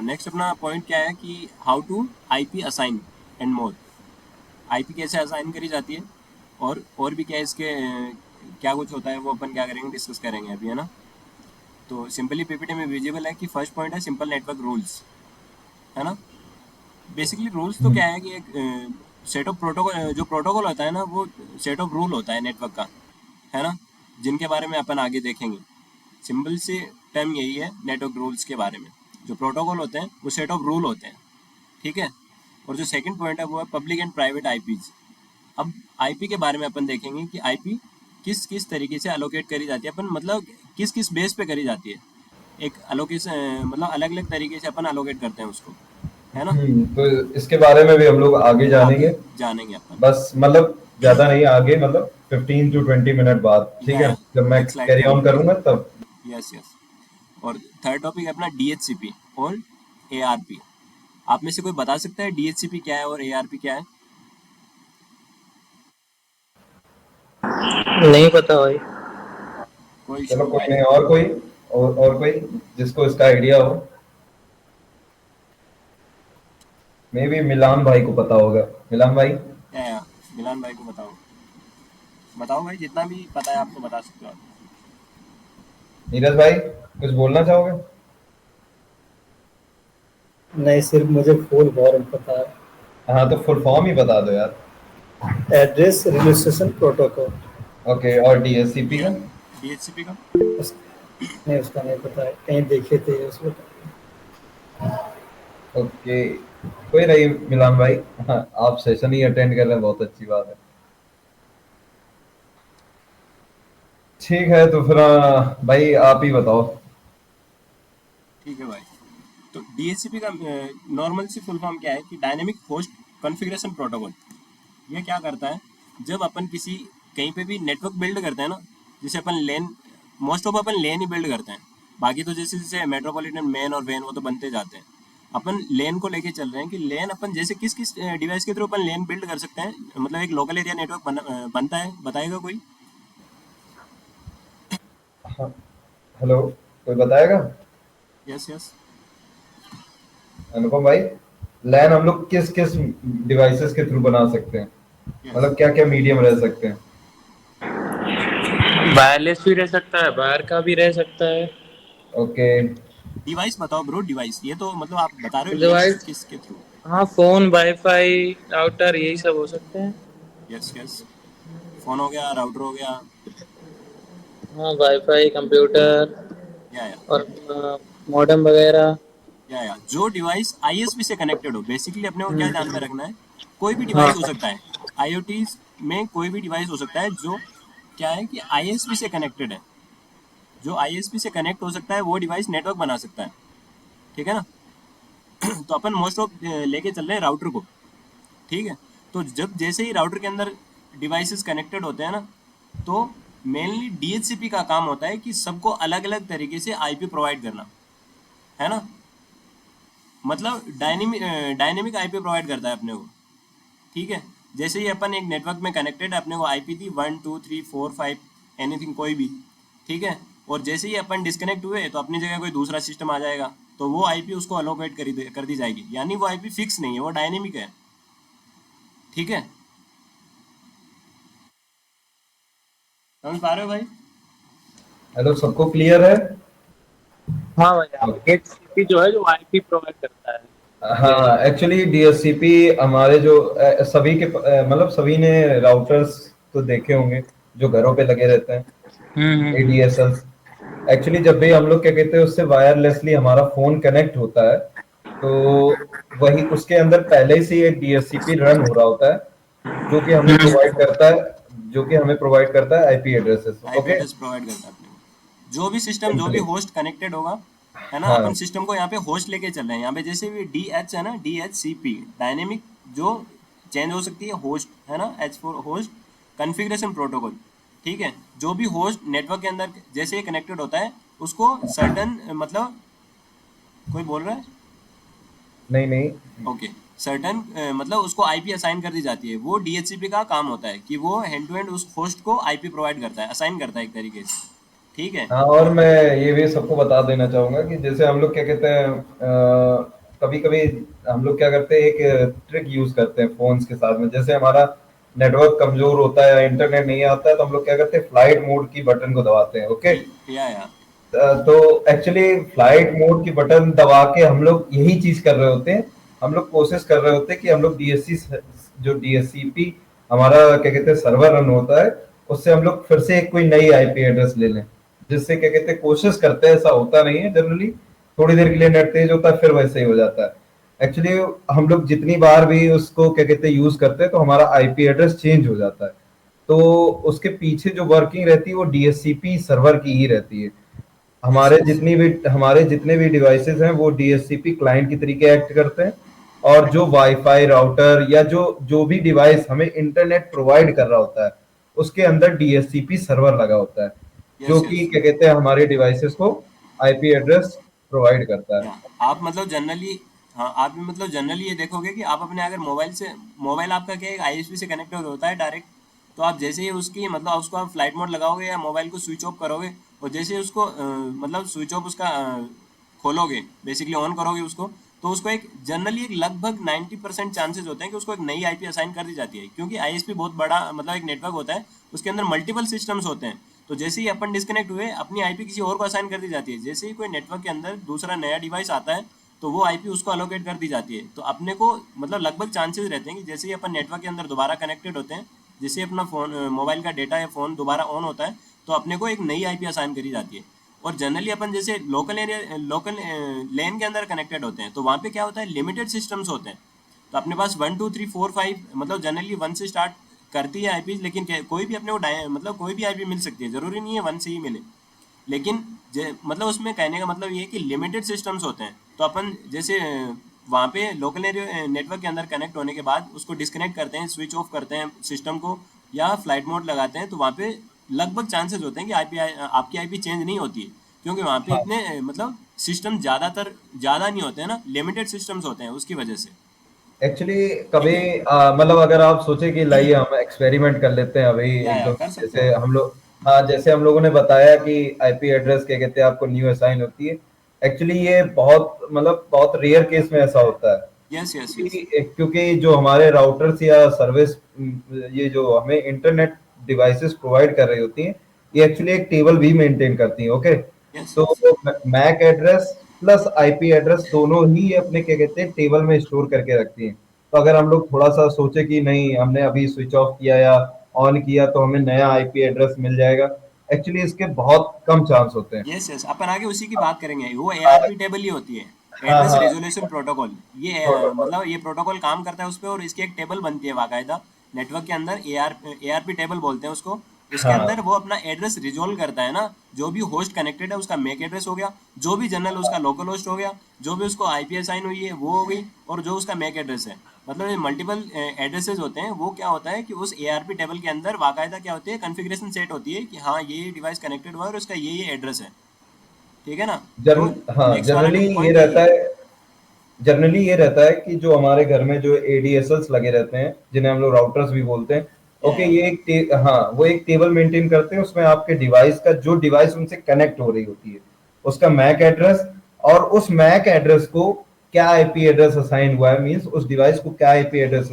Next अपना point क्या है कि how to IP assign and more. IP कैसे असाइन करी जाती है और भी क्या इसके क्या कुछ होता है वो अपन क्या करेंगे, डिस्कस करेंगे अभी, है ना। तो सिंपली पीपीटी में विजिबल है कि फर्स्ट पॉइंट है सिंपल नेटवर्क रूल्स, है ना। बेसिकली रूल्स तो हम्म। क्या है कि एक सेट ऑफ प्रोटोकॉल, जो प्रोटोकॉल होता है ना वो सेट ऑफ रूल होता है नेटवर्क का, है ना, जिनके बारे में अपन आगे देखेंगे। सिंपल सी टर्म यही है नेटवर्क रूल्स के बारे में। जो प्रोटोकॉल होते हैं वो सेट ऑफ रूल होते हैं, ठीक है। और जो सेकंड पॉइंट है वो है पब्लिक एंड प्राइवेट आईपीज। अब आईपी के बारे में अपन देखेंगे कि आईपी किस किस तरीके से अलोकेट करी जाती है, अपन मतलब किस किस बेस पे करी जाती है। एक अलोकेशन मतलब अलग अलग तरीके से अपन अलोकेट करते हैं उसको, है ना। तो इसके बारे में भी हम लोग आगे आगे जानेंगे। जानेंगे अपन। बस मतलब ज्यादा नहीं, आगे मतलब 15 to 20 मिनट बाद, ठीक है, या जब मैं एक स्लाइड कैरी के ऑन अंदर। करूंगा तब। Yes yes. और थर्ड टॉपिक है अपना डीएचसीपी और एआरपी। आप में से कोई बता सकता है डीएचसीपी क्या है और एआरपी क्या है? नहीं पता भाई। कोई इशू चलो नहीं कोई भाई। नहीं, और कोई, और कोई जिसको इसका आइडिया हो। मे बी मिलान भाई को पता होगा। मिलान भाई। या मिलान भाई को बताओ। बताओ भाई, जितना भी पता है आपको बता सकते हो आप। नीरज भाई, कुछ बोलना चाहोगे? नहीं, सिर्फ मुझे फुल फॉर्म पता है। हाँ तो फुल फॉर्म ही बता दो यार। Address registration protocol. ओके, और डीएससीपी का? या डीएचसीपी का? उस, नहीं, उसका नहीं पता है, कहीं देखे थे उसको। ओके, कोई नहीं मिलान भाई। हाँ, आप सेशन ही अटेंड कर रहे हैं, बहुत अच्छी बात है। ठीक है, तो फिर भाई आप ही बताओ। ठीक है भाई। तो डीएचसीपी का नॉर्मल सी फुल फॉर्म क्या है कि डायनेमिक होस्ट कॉन्फ़िगरेशन प्रोटोकॉल। ये क्या करता है, जब अपन किसी कहीं पे भी नेटवर्क बिल्ड करते हैं ना, जैसे अपन लेन, मोस्ट ऑफ अपन लेन ही बिल्ड करते हैं। बाकी तो जैसे जैसे मेट्रोपॉलिटन मेन और वेन वो तो बनते जाते हैं। अपन लेन को लेके चल रहे हैं कि लेन अपन जैसे किस किस डिवाइस के थ्रू अपन लेन बिल्ड कर सकते हैं, मतलब एक लोकल एरिया नेटवर्क बनता है, बताएगा कोई? हाँ, हेलो, कोई बताएगा? Yes yes. अनुपम भाई, लैन हम लोग किस किस डिवाइसेस के थ्रू बना सकते हैं? यस। मतलब क्या क्या मीडियम रह सकते हैं? वायरलेस भी रह सकता है, वायर का भी रह सकता है। ओके। डिवाइस बताओ ब्रो, डिवाइस ये तो मतलब आप बता रहे हो लेन डिवाइस, किस के थ्रू। हाँ फोन, वाईफाई, राउटर, यही सब हो सकते हैं। Yes yes. फोन हो गया, राउटर हो गया। हाँ, वाईफाई, कंप्यूटर या और मॉडेम वगैरह। या जो डिवाइस आईएसपी से कनेक्टेड हो, बेसिकली अपने को क्या ध्यान में रखना है, कोई भी हाँ डिवाइस हो सकता है। आईओटी में कोई भी डिवाइस हो सकता है जो क्या है कि आईएसपी से कनेक्टेड है। जो आईएसपी से कनेक्ट हो सकता है वो डिवाइस नेटवर्क बना सकता है, ठीक है ना। तो अपन मोस्ट ऑफ लेके चल रहे हैं राउटर को, ठीक है। तो जब जैसे ही राउटर के अंदर डिवाइसेस कनेक्टेड होते हैं ना, तो मेनली डीएचसीपी का काम होता है कि सबको अलग अलग तरीके से आईपी प्रोवाइड करना, है ना। मतलब डायनेमिक आईपी प्रोवाइड करता है अपने को, ठीक है। जैसे ही अपन एक नेटवर्क में कनेक्टेड है, अपने को आईपी थी 1 2 3 4 5, एनीथिंग कोई भी, ठीक है। और जैसे ही अपन डिस्कनेक्ट हुए तो अपनी जगह कोई दूसरा सिस्टम आ जाएगा, तो वो आईपी उसको अलोकेट कर दी जाएगी, यानी वो आईपी फिक्स नहीं है, वो डायनेमिक है, ठीक है। समझ पा रहे हो भाई? हेलो, सबको क्लियर है? हाँ भैया, डीएचसीपी जो है जो आईपी प्रोवाइड करता है। ये हाँ, एक्चुअली डीएससीपी हमारे जो सभी के मतलब सभी ने राउटर्स तो देखे होंगे जो घरों पे लगे रहते हैं, हम्म। एडीएसएल। एक्चुअली जब भी हम लोग क्या कहते हैं उससे वायरलेसली हमारा फोन कनेक्ट होता है, तो वही उसके अंदर पहले से ही एक डीएससीपी रन हो रहा होता है, जो कि हमें प्रोवाइड करता है, IP addresses. IP okay. Address provide करता है अपने को। जो भी सिस्टम, जो भी सिंपली। होस्ट कनेक्टेड होगा, है ना, अपन हाँ। सिस्टम को यहाँ पे होस्ट लेके चल रहे हैं। यहाँ पे जैसे भी डी एच है ना, D H C P dynamic, जो चेंज हो सकती है होस्ट, है ना, H for host configuration protocol, ठीक है। जो भी होस्ट नेटवर्क के अंदर जैसे ही कनेक्टेड होता है, उसको सर्टन मतलब, कोई बोल रहा है? नहीं नहीं। ओके। सर्टन मतलब उसको आईपी असाइन कर दी जाती है। वो डीएचसीपी का काम होता है कि वो हैंड टू हैंड उस होस्ट को आईपी प्रोवाइड करता है, असाइन करता है एक तरीके से, ठीक है। हाँ, और मैं ये भी सबको बता देना चाहूंगा कि जैसे हम लोग क्या कहते हैं, कभी कभी हम लोग क्या करते हैं, एक ट्रिक यूज करते हैं फोन्स के साथ में। जैसे हमारा नेटवर्क कमजोर होता है या इंटरनेट नहीं आता है, तो हम लोग क्या करते हैं, फ्लाइट मोड की बटन को दबाते हैं। ओके, या तो एक्चुअली फ्लाइट मोड की बटन दबा के हम लोग यही चीज कर रहे होते हैं। हम लोग कोशिश कर रहे होते हैं कि हम लोग डीएससी, जो डीएससीपी हमारा क्या कहते हैं सर्वर रन होता है, उससे हम लोग फिर से एक कोई नई आईपी एड्रेस ले लें। जिससे क्या कहते हैं, कोशिश करते हैं, ऐसा होता नहीं है जनरली, थोड़ी देर के लिए नेट तेज होता है फिर वैसे ही हो जाता है। एक्चुअली हम लोग जितनी बार भी उसको क्या कहते हैं यूज करते हैं, तो हमारा आईपी एड्रेस चेंज हो जाता है। तो उसके पीछे जो वर्किंग रहती है वो डीएससीपी सर्वर की ही रहती है। यस यस हमारे जितने भी डिवाइसेस हैं वो डीएचसीपी क्लाइंट की तरीके एक्ट करते हैं। और जो वाईफाई राउटर या जो जो भी डिवाइस हमें इंटरनेट प्रोवाइड कर रहा होता है, उसके अंदर डीएचसीपी सर्वर लगा होता है, जो यस कि यस। क्या कहते हैं हमारे डिवाइसेस को आईपी एड्रेस प्रोवाइड करता है। या आप मतलब जनरली, हाँ आप मतलब जनरली ये देखोगे कि आप अपने अगर मोबाइल से, मोबाइल आपका क्या है आईएसपी से कनेक्ट होता है डायरेक्ट, तो आप जैसे ही उसकी मतलब उसको आप फ्लाइट मोड लगाओगे या मोबाइल को स्विच ऑफ करोगे, और जैसे ही उसको मतलब स्विच ऑफ उसका खोलोगे, बेसिकली ऑन करोगे उसको, तो उसको एक जनरली एक लगभग 90% चांसेस होते हैं कि उसको एक नई आईपी असाइन कर दी जाती है, क्योंकि आईएसपी बहुत बड़ा मतलब एक नेटवर्क होता है, उसके अंदर मल्टीपल सिस्टम्स होते हैं। तो जैसे ही अपन डिस्कनेक्ट हुए, अपनी आईपी किसी और को असाइन कर दी जाती है। जैसे ही कोई नेटवर्क के अंदर दूसरा नया डिवाइस आता है, तो वो आईपी उसको अलोकेट कर दी जाती है। तो अपने को मतलब लगभग चांसेस रहते हैं कि जैसे ही अपन नेटवर्क के अंदर दोबारा कनेक्टेड होते हैं, जैसे ही अपना फोन मोबाइल का डेटा या फोन दोबारा ऑन होता है, तो अपने को एक नई आईपी असाइन करी जाती है। और जनरली अपन जैसे लोकल एरिया, लोकल लेन के अंदर कनेक्टेड होते हैं, तो वहाँ पे क्या होता है, लिमिटेड सिस्टम्स होते हैं। तो अपने पास 1 2 3 4 5 मतलब जनरली 1 से स्टार्ट करती है आईपी, लेकिन कोई भी अपने को मतलब कोई भी आईपी मिल सकती है, जरूरी नहीं है 1 से ही मिले। लेकिन मतलब उसमें कहने का मतलब ये है कि लिमिटेड सिस्टम्स होते हैं। तो अपन जैसे वहाँ पे लोकल एरिया नेटवर्क के अंदर कनेक्ट होने के बाद उसको डिस्कनेक्ट करते हैं, स्विच ऑफ करते हैं सिस्टम को, या फ्लाइट मोड लगाते हैं, तो वहाँ पे लगभग चांसेस होते हैं कि आपकी आईपी चेंज नहीं होती है, क्योंकि वहाँ पे हाँ, इतने मतलब सिस्टम ज़्यादा नहीं होते हैं ना, लिमिटेड सिस्टम्स होते हैं उसकी वजह से। एक्चुअली ठीक कभी है। मतलब अगर आप सोचे कि लाइए हम एक्सपेरिमेंट कर लेते हैं अभी या एकदम कर से, सकते हो जैसे आप। हम लोग, हाँ जैसे हम लोगों ने बताया कि आईपी एड्रेस क्या कहते हैं आपको न्यू असाइन होती है। एक्चुअली ये बहुत मतलब बहुत रेयर केस में ऐसा होता है। Yes yes yes. क्योंकि जो हमारे राउटर्स या सर्विस, ये जो हमें इंटरनेट डिवाइसेस प्रोवाइड कर रही होती हैं, ये एक्चुअली एक टेबल भी मेंटेन करती हैं। ओके, यस तो yes. MAC address plus IP address दोनों ही अपने क्या कहते हैं टेबल में स्टोर करके रखती हैं। तो अगर हम लोग थोड़ा सा सोचे कि नहीं हमने अभी स्विच ऑफ किया या ऑन किया तो हमें नया आईपी एड्रेस मिल जाएगा, एक्चुअली इसके बहुत कम चांस होते हैं। यस यस, अपन आगे उसी की बात करेंगे। वो हाँ एआरपी टेबल ही होती है, हाँ एड्रेस हाँ, रेजोल्यूशन प्रोटोकॉल। ये प्रोटोकॉल। मतलब ये प्रोटोकॉल काम करता है उस पर, और इसकी एक टेबल बनती है बाकायदा नेटवर्क के अंदर, एआरपी टेबल बोलते हैं उसको। उसके हाँ अंदर वो अपना एड्रेस रिजोल्व करता है ना, जो भी होस्ट कनेक्टेड है उसका मैक एड्रेस हो गया, जो भी जनरल उसका लोकल होस्ट हो गया, जो भी उसको आईपी असाइन हुई है वो हो गई, और जो उसका मैक एड्रेस है, मतलब ये मल्टीपल एड्रेसेस होते हैं। वो क्या होता है कि उस एआरपी टेबल के अंदर बाकायदा क्या होती है, कॉन्फ़िगरेशन सेट होती है कि हाँ ये डिवाइस कनेक्टेड हुआ है और उसका ये एड्रेस है। ठीक है ना। जन तो हाँ, नेक्स्ट वाला मेन पॉइंट यही रहता है। है। जनरली ये रहता है कि जो हमारे घर में जो एडीएसएल्स लगे रहते हैं, जिन्हें हम लोग राउटर्स भी बोलते हैं। ओके, या ये हाँ, वो एक टेबल मेंटेन करते हैं। उसमें आपके डिवाइस का जो डिवाइस उनसे कनेक्ट हो रही होती है, उसका मैक एड्रेस, और उस मैक एड्रेस को क्या आईपी एड्रेस असाइन हुआ है, मींस उस डिवाइस को क्या आईपी एड्रेस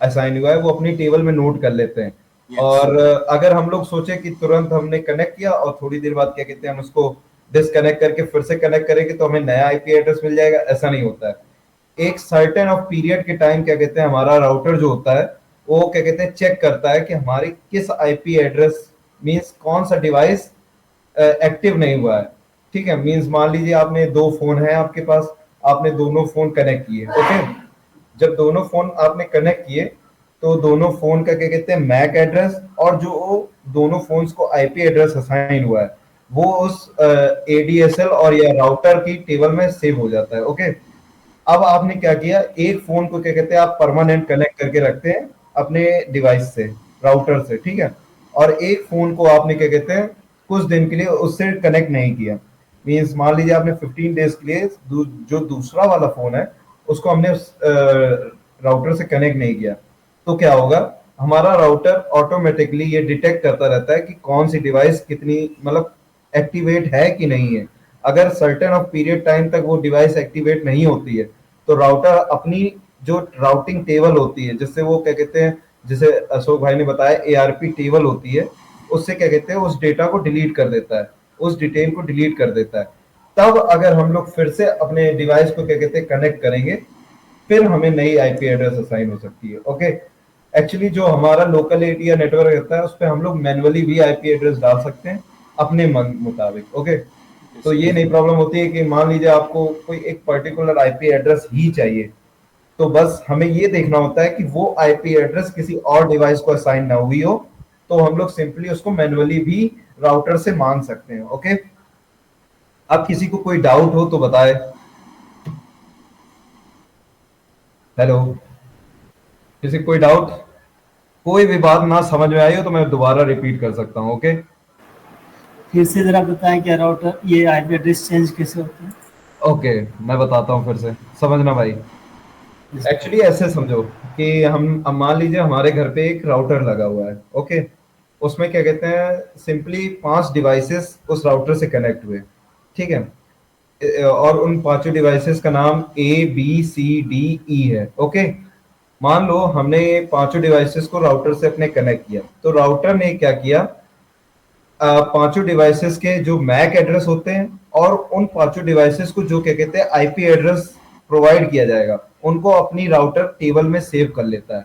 असाइन हुआ है, वो अपनी टेबल में नोट कर लेते हैं। यस और अगर हम लोग सोचे कि तुरंत हमने कनेक्ट किया और थोड़ी देर बाद क्या कहते हैं हम उसको डिसकनेक्ट करके फिर से कनेक्ट करेंगे तो हमें नया आईपी एड्रेस मिल जाएगा, ऐसा नहीं होता है। एक सर्टेन ऑफ पीरियड के टाइम क्या कहते हैं हमारा राउटर जो होता है, वो क्या कहते हैं चेक करता है कि हमारी किस आईपी एड्रेस, मींस कौन सा डिवाइस एक्टिव नहीं हुआ है। ठीक है, मींस मान लीजिए आपने दो फोन है आपके पास, आपने दोनों फोन कनेक्ट किए। ओके, जब दोनों फोन आपने कनेक्ट किए, तो दोनों फोन का क्या कहते हैं मैक एड्रेस, और जो दोनों फोन्स को आईपी एड्रेस असाइन हुआ है, वो उस एडीएसएल और या राउटर की टेबल में सेव हो जाता है। ओके, अब आपने क्या किया, एक फोन को क्या कहते हैं आप परमानेंट कनेक्ट करके रखते हैं अपने डिवाइस से, राउटर से। ठीक है, और एक फोन को आपने क्या कहते हैं कुछ दिन के लिए उससे कनेक्ट नहीं किया। मीन्स मान लीजिए आपने 15 डेज के लिए जो दूसरा वाला फोन है उसको हमने राउटर से कनेक्ट नहीं किया, तो क्या होगा, हमारा राउटर ऑटोमेटिकली ये डिटेक्ट करता रहता है कि कौन सी डिवाइस कितनी मतलब एक्टिवेट है कि नहीं है। अगर सर्टेन ऑफ पीरियड टाइम तक वो डिवाइस एक्टिवेट नहीं होती है तो राउटर अपनी जो राउटिंग टेबल होती है, जिससे वो क्या कहते हैं, जिसे अशोक भाई ने बताया एआरपी टेबल होती है, उससे क्या कहते हैं उस डेटा को डिलीट कर देता है, उस डिटेल को डिलीट कर देता है। तब अगर हम लोग फिर से अपने डिवाइस को क्या कहते हैं कनेक्ट करेंगे, फिर हमें नई आईपी एड्रेस असाइन हो सकती है। ओके, एक्चुअली जो हमारा लोकल एरिया नेटवर्क रहता है उस पर हम लोग मैनुअली भी आईपी एड्रेस डाल सकते हैं अपने मन मुताबिक। ओके, तो ये नहीं प्रॉब्लम होती है कि मान लीजिए आपको कोई एक पर्टिकुलर आईपी एड्रेस ही चाहिए, तो बस हमें ये देखना होता है कि वो आईपी एड्रेस किसी और डिवाइस को असाइन ना हुई हो, तो हम लोग सिंपली उसको मैनुअली भी राउटर से मांग सकते हैं। ओके, अब किसी को कोई डाउट हो तो बताए। हेलो, किसी को कोई डाउट, कोई भी बात ना समझ में आई हो तो मैं दोबारा रिपीट कर सकता हूँ। ओके, फिर से जरा बताएं क्या राउटर ये आईपी एड्रेस चेंज कैसे होता है? ओके, मैं बताता हूँ फिर से, समझना भाई। एक्चुअली ऐसे समझो कि हम अब मान लीजिए हमारे घर पे एक राउटर लगा हुआ है। ओके, उसमें क्या कहते हैं सिंपली 5 डिवाइसेस उस राउटर से कनेक्ट हुए, ठीक है, और उन पांचों डिवाइसेस का नाम ABCDE है। ओके, मान लो हमने ये पांचों डिवाइसेस को राउटर से अपने कनेक्ट किया, तो राउटर ने क्या किया, पांचों डिवाइसेस के जो मैक एड्रेस होते हैं और उन पांचों डिवाइसेस को जो क्या कहते हैं आईपी एड्रेस प्रोवाइड किया जाएगा, उनको अपनी राउटर टेबल में सेव कर लेता है।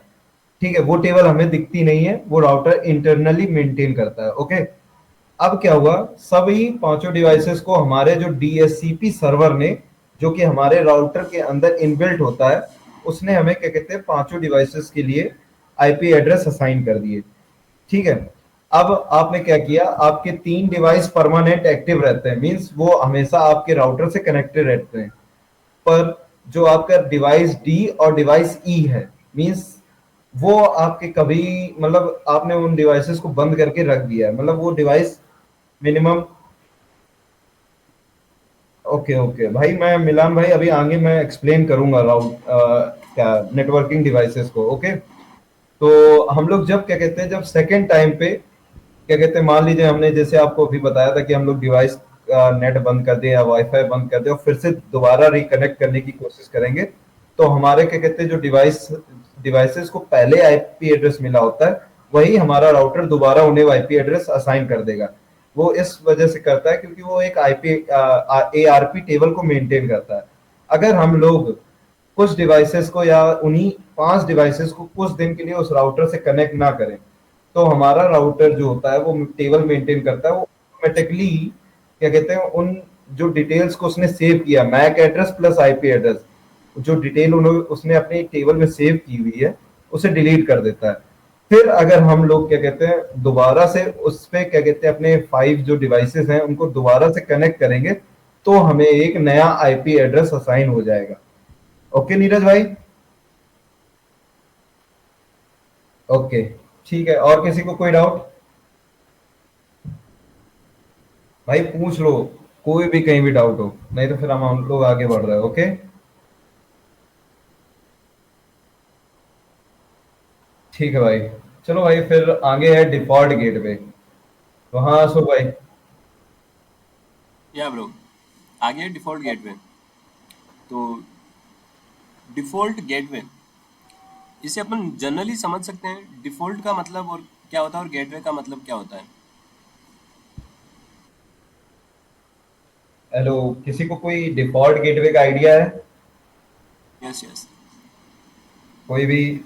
ठीक है, वो टेबल हमें दिखती नहीं है, वो राउटर इंटरनली मेंटेन करता है। ओके, अब क्या हुआ, सभी पांचों डिवाइसेस को हमारे जो डीएससीपी सर्वर ने, जो कि हमारे राउटर के अंदर इनबिल्ट होता है, उसने हमें क्या कहते हैं पांचों डिवाइसेस के लिए आईपी एड्रेस असाइन कर दिए। ठीक है, अब आपने क्या किया, आपके 3 डिवाइस परमानेंट एक्टिव रहते हैं, मींस वो हमेशा आपके राउटर से कनेक्टेड रहते हैं। पर जो आपका डिवाइस डी और डिवाइस ई है, मींस वो आपके कभी, मतलब आपने उन डिवाइसेस को बंद करके रख दिया है, मतलब वो डिवाइस मिनिमम। ओके ओके भाई, मैं मिलान भाई अभी आगे मैं एक्सप्लेन करूंगा क्या नेटवर्किंग डिवाइसेस को। ओके, तो हम लोग जब क्या कहते हैं, जब सेकेंड टाइम पे क्या कहते हैं, मान लीजिए हमने जैसे आपको अभी बताया था कि हम लोग डिवाइस नेट बंद कर दें या वाईफाई बंद कर दें और फिर से दोबारा रिकनेक्ट करने की कोशिश करेंगे, तो हमारे क्या कहते हैं जो डिवाइसेस को पहले आईपी एड्रेस मिला होता है, वही हमारा राउटर दोबारा उन्हें आईपी एड्रेस असाइन कर देगा। वो इस वजह से करता है क्योंकि वो एक आईपी एआरपी टेबल को मेंटेन करता है। अगर हम लोग कुछ डिवाइसेस को या उन्हीं 5 डिवाइसेस को कुछ दिन के लिए उस राउटर से कनेक्ट ना करें, तो हमारा राउटर जो होता है वो टेबल मेंटेन करता है, वो ऑटोमेटिकली क्या कहते हैं उन जो डिटेल्स को उसने सेव किया, MAC address plus IP address, जो डिटेल उन्होंने उसने अपनी टेबल में सेव की हुई है, उसे डिलीट कर देता है। फिर अगर हम लोग क्या कहते हैं दोबारा से उस पे क्या कहते हैं अपने 5 जो डिवाइसेस हैं उनको दोबारा से कनेक्ट करेंगे, तो हमें एक नया आईपी एड्रेस असाइन हो जाएगा। ओके नीरज भाई, ओके ठीक है, और किसी को कोई डाउट भाई पूछ लो, कोई भी कहीं भी डाउट हो, नहीं तो फिर हम लोग आगे बढ़ रहे हैं। ओके, ठीक है भाई, चलो भाई फिर आगे है डिफॉल्ट गेटवे। तो हाँ अशोक भाई, या ब्रो, आगे डिफ़ॉल्ट गेटवे। तो डिफ़ॉल्ट गेटवे, इसे अपन जनरली समझ सकते हैं डिफ़ॉल्ट का मतलब और क्या होता है और गेटवे का मतलब क्या होता है। हेलो, किसी को कोई डिफॉल्ट गेटवे का आइडिया है? Yes yes. कोई भी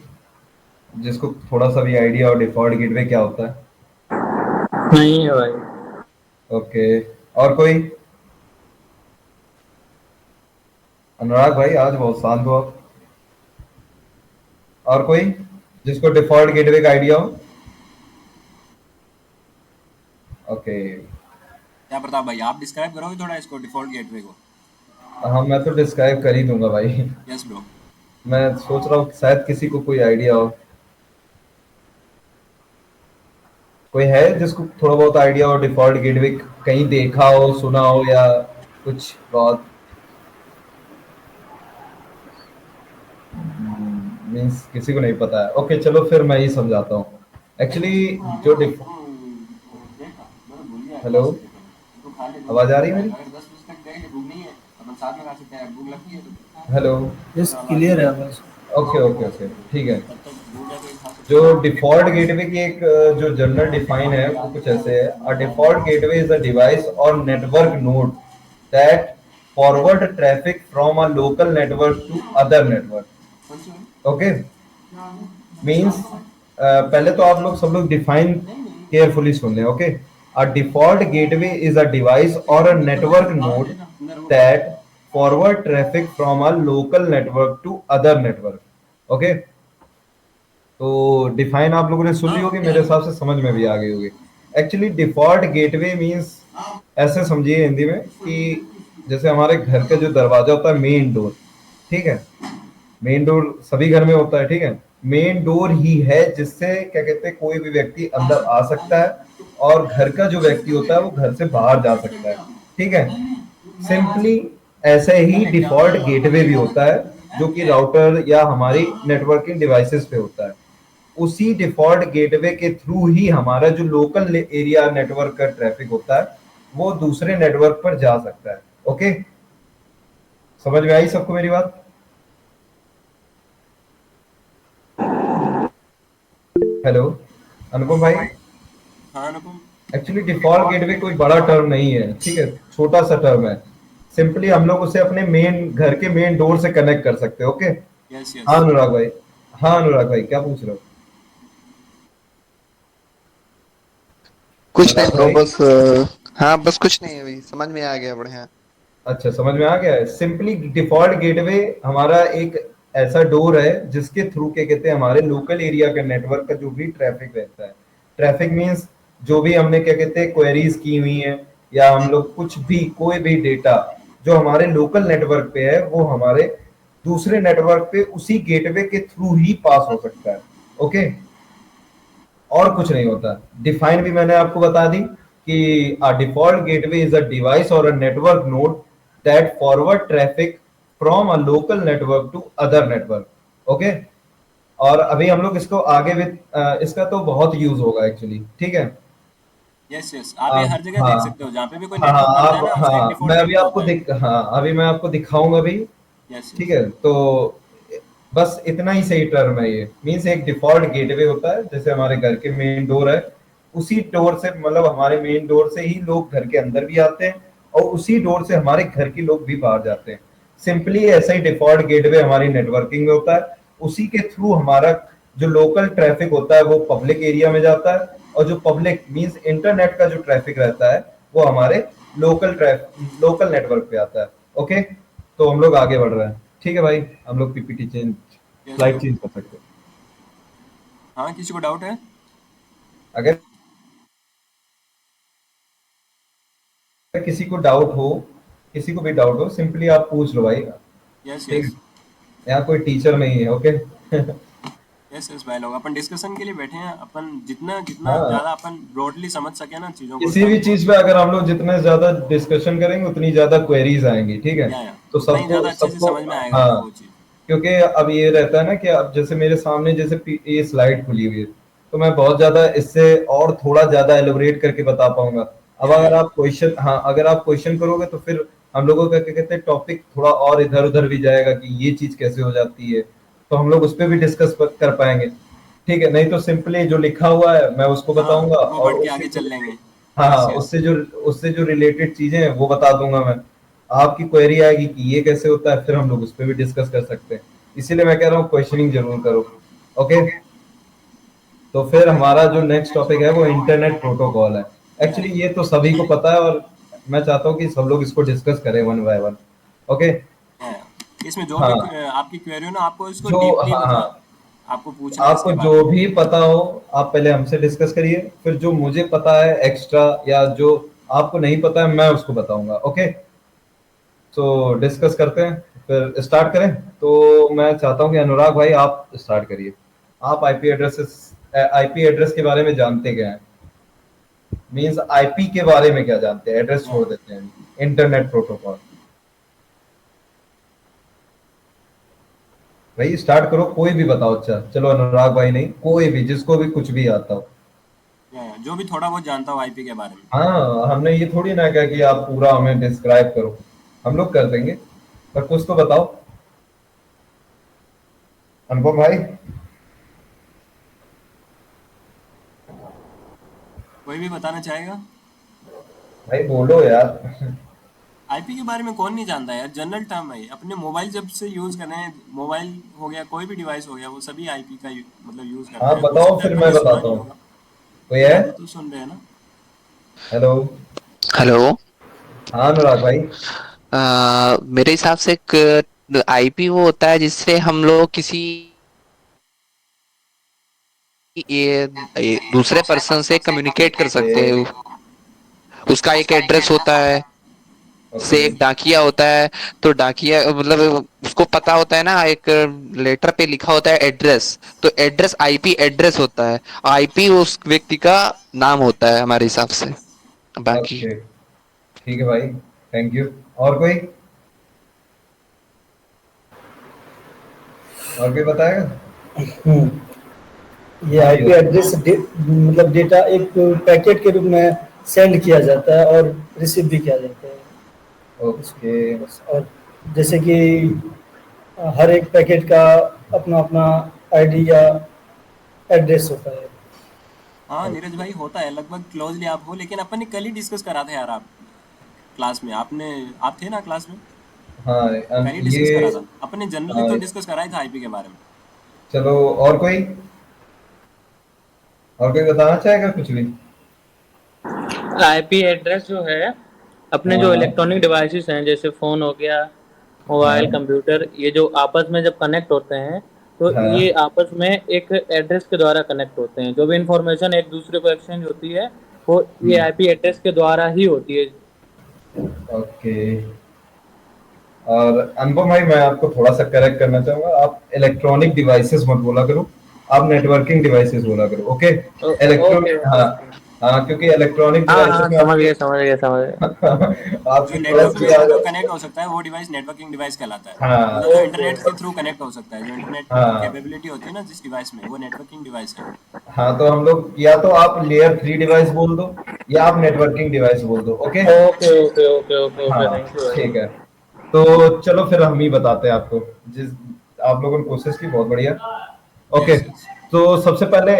जिसको थोड़ा सा भी आइडिया हो डिफॉल्ट गेटवे क्या होता है? नहीं है भाई। ओके, और कोई? अनुराग भाई आज बहुत शांत हो आप। और कोई जिसको डिफॉल्ट गेटवे का आइडिया हो? ओके, क्या प्रताप भाई, आप डिस्क्राइब करोगे थोड़ा इसको, डिफ़ॉल्ट गेटवे को? हाँ मैं तो डिस्क्राइब कर ही दूंगा भाई। Yes bro. मैं सोच रहा हूँ कि शायद किसी को कोई आइडिया हो। कोई है जिसको थोड़ा बहुत आइडिया हो डिफॉल्ट गेटवे, कहीं देखा हो सुना हो या कुछ बहुत, मीन्स किसी को नहीं पता है। ओके चलो फिर मैं ही समझाता हूँ। एक्चुअली जो हेलो, आवाज आ रही है मेरी? हेलो। यस क्लियर है बस। ओके ओके ओके, ठीक है। जो डिफॉल्ट गेटवे की एक जो जनरल डिफाइन है वो कुछ ऐसे है: a default gateway is a device or network node that forward traffic from a local network to other network. Okay, means पहले तो आप लोग सब लोग डिफाइन केयरफुली सुन लें। Okay, a default gateway is a device or a network node that forward traffic from a local network to other network. Okay, तो define आप लोगों ने सुन ली होगी, मेरे हिसाब से समझ में भी आ गई होगी। एक्चुअली डिफॉल्ट गेटवे मींस ऐसे समझिए हिंदी में कि जैसे हमारे घर का जो दरवाजा होता है, मेन डोर, ठीक है, मेन डोर सभी घर में होता है, ठीक है। मेन डोर ही है जिससे क्या कहते हैं कोई भी व्यक्ति अंदर आ सकता है और घर का जो व्यक्ति होता है वो घर से बाहर जा सकता है, ठीक है। सिंपली ऐसे ही डिफॉल्ट गेटवे भी होता है जो कि राउटर या हमारी नेटवर्किंग डिवाइसेस पे होता है। उसी डिफॉल्ट गेटवे के थ्रू ही हमारा जो लोकल एरिया नेटवर्क का ट्रैफिक होता है वो दूसरे नेटवर्क पर जा सकता है। ओके, समझ में आई सबको मेरी बात? हेलो अनुपम भाई। हाँ अनुपम। एक्चुअली डिफॉल्ट गेटवे कोई बड़ा टर्म नहीं है, ठीक है, छोटा सा टर्म है। सिंपली हम लोग उसे अपने मेन घर के मेन डोर से कनेक्ट कर सकते हैं। ओके। यस हाँ यस। अनुराग भाई। हाँ अनुराग भाई, क्या पूछ रहे हो? कुछ नहीं अनुराग ब्रो, भाई। बस हाँ बस कुछ नहीं, अभी समझ में आ गया बढ़िया। अच्छा, समझ में आ गया है। सिंपली डिफॉल्ट गेटवे हमारा एक ऐसा डोर है जिसके थ्रू क्या कहते हैं हमारे लोकल एरिया के नेटवर्क का जो भी ट्रैफिक रहता है, ट्रैफिक मींस जो भी हमने क्या कहते हैं क्वेरीज की हुई हैं या हम लोग कुछ भी कोई भी डेटा जो हमारे लोकल नेटवर्क पे है वो हमारे दूसरे नेटवर्क पे उसी गेटवे के थ्रू ही पास हो सकता है। ओके, और कुछ नहीं होता। डिफाइन भी मैंने आपको बता दी कि a default gateway is a device or a network node that forward traffic from a local network to other network. Okay, और अभी हम लोग इसको आगे विद इसका तो बहुत यूज होगा एक्चुअली, ठीक है। यस यस, आप ये हर जगह हाँ देख सकते हो जहाँ पे भी कोई हाँ नेटवर्क हाँ, बनता है ना, आप उसका एक हाँ मैं डिफॉल्ट अभी गेटवे आपको होता है। दिख हाँ अभी मैं आपको दिखाऊंगा भी, यस ठीक यस। है। तो बस इतना ही सही टर्म है ये, मीन्स एक डिफॉल्ट गेटवे होता है जैसे हमारे घर के मेन डोर है, उसी डोर से मतलब हमारे मेन डोर से ही लोग घर के अंदर भी आते हैं और उसी डोर से हमारे घर के लोग भी बाहर जाते हैं। सिंपली ऐसा ही डिफॉल्ट गेटवे हमारी नेटवर्किंग में होता है, उसी के थ्रू हमारा जो लोकल ट्रैफिक होता है वो पब्लिक एरिया में जाता है और जो पब्लिक मींस इंटरनेट का जो ट्रैफिक रहता है वो हमारे लोकल नेटवर्क पे आता है। ओके, तो हम लोग आगे बढ़ रहे हैं, ठीक है भाई। हम लोग PPT change yes slide bro. Change कर सकते हैं हाँ, किसी को डाउट है? अगर किसी को डाउट हो, किसी को भी डाउट हो सिंपली आप पूछ लो भाई, यस ठीक है। यस। यहाँ कोई टीचर नहीं है। ओके यस यस भाई लोग, अपन डिस्कशन के लिए बैठे हैं। अपन जितना जितना हाँ, ज़्यादा अपन ब्रॉडली समझ सके ना चीज़ों को, किसी उतना भी हमको। चीज पे अगर हम लोग जितने ज्यादा डिस्कशन करेंगे उतनी ज्यादा क्वेरीज आएंगी, ठीक है। या तो उतना ही सबको ज़्यादा अच्छे से सबको समझ में आएगा हाँ, अपन को वो चीज़। क्योंकि अब ये रहता है ना कि अब जैसे मेरे सामने जैसे ये स्लाइड खुली हुई है तो मैं बहुत ज्यादा इससे और थोड़ा ज्यादा एलोबरेट करके बता पाऊंगा। अब अगर या आप क्वेश्चन हाँ अगर आप क्वेश्चन करोगे तो फिर हम लोगों का क्या कहते हैं टॉपिक थोड़ा और इधर उधर भी जाएगा कि ये चीज कैसे हो जाती है, तो हम लोग उस पर भी डिस्कस कर पाएंगे, ठीक है। नहीं तो सिंपली जो लिखा हुआ है मैं उसको हाँ, बताऊंगा वो और पढ़ के उससे आगे चल लेंगे। हाँ हाँ, यस यस। उससे जो रिलेटेड चीजें हैं वो बता दूंगा मैं। आपकी क्वेरी आएगी कि ये कैसे होता है, फिर हम लोग उस पर भी डिस्कस कर सकते हैं। इसीलिए मैं कह रहा हूँ क्वेश्चनिंग जरूर करो। ओके, तो फिर हमारा जो नेक्स्ट टॉपिक है वो इंटरनेट प्रोटोकॉल है। या एक्चुअली ये तो सभी को पता है और मैं चाहता हूँ कि सब लोग इसको डिस्कस करें वन बाय वन। ओके। या इसमें जो भी हाँ, आपकी क्वेरी हो ना, आपको इसको जो डीपली हाँ मतलब हाँ, आपको पूछना है आपको इसके जो बारे में। भी पता हो आप पहले हमसे डिस्कस करिए, फिर जो मुझे पता है एक्स्ट्रा या जो आपको नहीं पता है मैं उसको बताऊंगा। ओके, तो डिस्कस करते हैं, फिर स्टार्ट करें। तो मैं चाहता हूं कि अनुराग भाई आप स्टार्ट करिए। आप आईपी एड्रेस के बारे में जानते क्या हैं, मींस आईपी के बारे में क्या जानते हैं, एड्रेस या छोड़ देते हैं, इंटरनेट प्रोटोकॉल। भाई स्टार्ट करो, कोई भी बताओ। अच्छा चलो अनुराग भाई नहीं, कोई भी जिसको भी कुछ भी आता हो। या जो भी थोड़ा बहुत जानता हो आईपी के बारे में। हाँ, हमने ये थोड़ी ना कहा कि आप पूरा हमें डिस्क्राइब करो, हम लोग कर देंगे, पर कुछ तो बताओ। अनुपम भाई। कोई भी बताना चाहेगा? भाई बोलो यार। आईपी के बारे में कौन नहीं जानता यार, जनरल टर्म है। अपने मोबाइल जब से यूज कर रहे हैं, मोबाइल हो गया कोई भी डिवाइस हो गया, वो सभी आईपी का मतलब यूज करते हाँ हैं। हो बताओ, सकता है फिर अपन मैं ने सुना बताता नहीं हूँ। होगा। कोई है? अनुराग तो सुन रहे हैं ना? हेलो। हेलो। हाँ अनुराग भाई। मेरे हिसाब से एक आईपी वो होता है जिससे हम लोग किसी ये दूसरे पर्सन से कम्युनिकेट कर सकते हैं। उसका एक एड्रेस होता है, से ओके। एक डाकिया होता है। तो डाकिया मतलब उसको पता होता है ना, एक लेटर पे लिखा होता है एड्रेस। तो एड्रेस आईपी एड्रेस होता है, आईपी उस व्यक्ति का नाम होता है हमारे हिसाब से। बाकी ओके ठीक है भाई, थैंक यू। और कोई? और कोई बताएगा? ये हाँ आईपी ये। एड्रेस मतलब डेटा एक पैकेट के रूप में सेंड किया जाता है और रिसीव भी किया जाता है ओके। इसमें बस। और जैसे कि हर एक पैकेट का अपना अपना आईडी या एड्रेस होता है। हाँ नीरज भाई, होता है लगभग क्लोजली आप हो, लेकिन अपन ने कल ही डिस्कस करा था यार। आप क्लास में आप थे ना क्लास में? हाँ कल ही डिस्कस ये। करा था अपन ने, जनरली हाँ, तो डिस्कस करा ही था आईपी के बारे में। चलो। और कोई? और कोई बताना चाहेगा कुछ भी? आईपी एड्रेस जो है, अपने जो हाँ इलेक्ट्रॉनिक डिवाइसेस हैं जैसे फोन हो गया, हाँ मोबाइल, कंप्यूटर, ये जो आपस में जब कनेक्ट होते हैं तो ये हाँ। आपस में एक एड्रेस के द्वारा कनेक्ट होते हैं। जो भी इंफॉर्मेशन एक दूसरे को एक्सचेंज होती है वो ये हम्म, आईपी एड्रेस के द्वारा ही होती है। ओके। और अनुपम भाई, मैं आपको थोड़ा सा करेक्ट करना चाहूंगा, आप इलेक्ट्रॉनिक डिवाइसेस मत बोला करो, आप नेटवर्किंग डिवाइसेस बोला करो। ओके। ओके इलेक्ट्रॉनिक, ओके हाँ। ओके। हाँ, क्योंकि इलेक्ट्रॉनिक हाँ डिवाइसेस हाँ, में समझ आपके गए समझ गए समझ गए। जो आपकी नेटवर्क क्लास के भी आ थ्रू जो जाए। कनेक्ट हो सकता है वो डिवाइस नेटवर्किंग डिवाइस कहलाता है। हाँ मतलब जो ओके इंटरनेट के ओके। थ्रू कनेक्ट हो सकता है, जो इंटरनेट हाँ कैपेबिलिटी होती है ना जिस डिवाइस में, वो नेटवर्किंग डिवाइस है। हाँ, तो हम लोग या तो आप लेयर 3 डिवाइस बोल दो, या आप नेटवर्किंग डिवाइस बोल दो। Okay. Okay okay okay okay okay, हाँ थैंक यू भाई। ठीक है। तो चलो फिर हम ही बताते हैं आपको, जिस आप लोगों ने कोशिश की, बहुत बढ़िया। ओके। Yes yes. तो सबसे पहले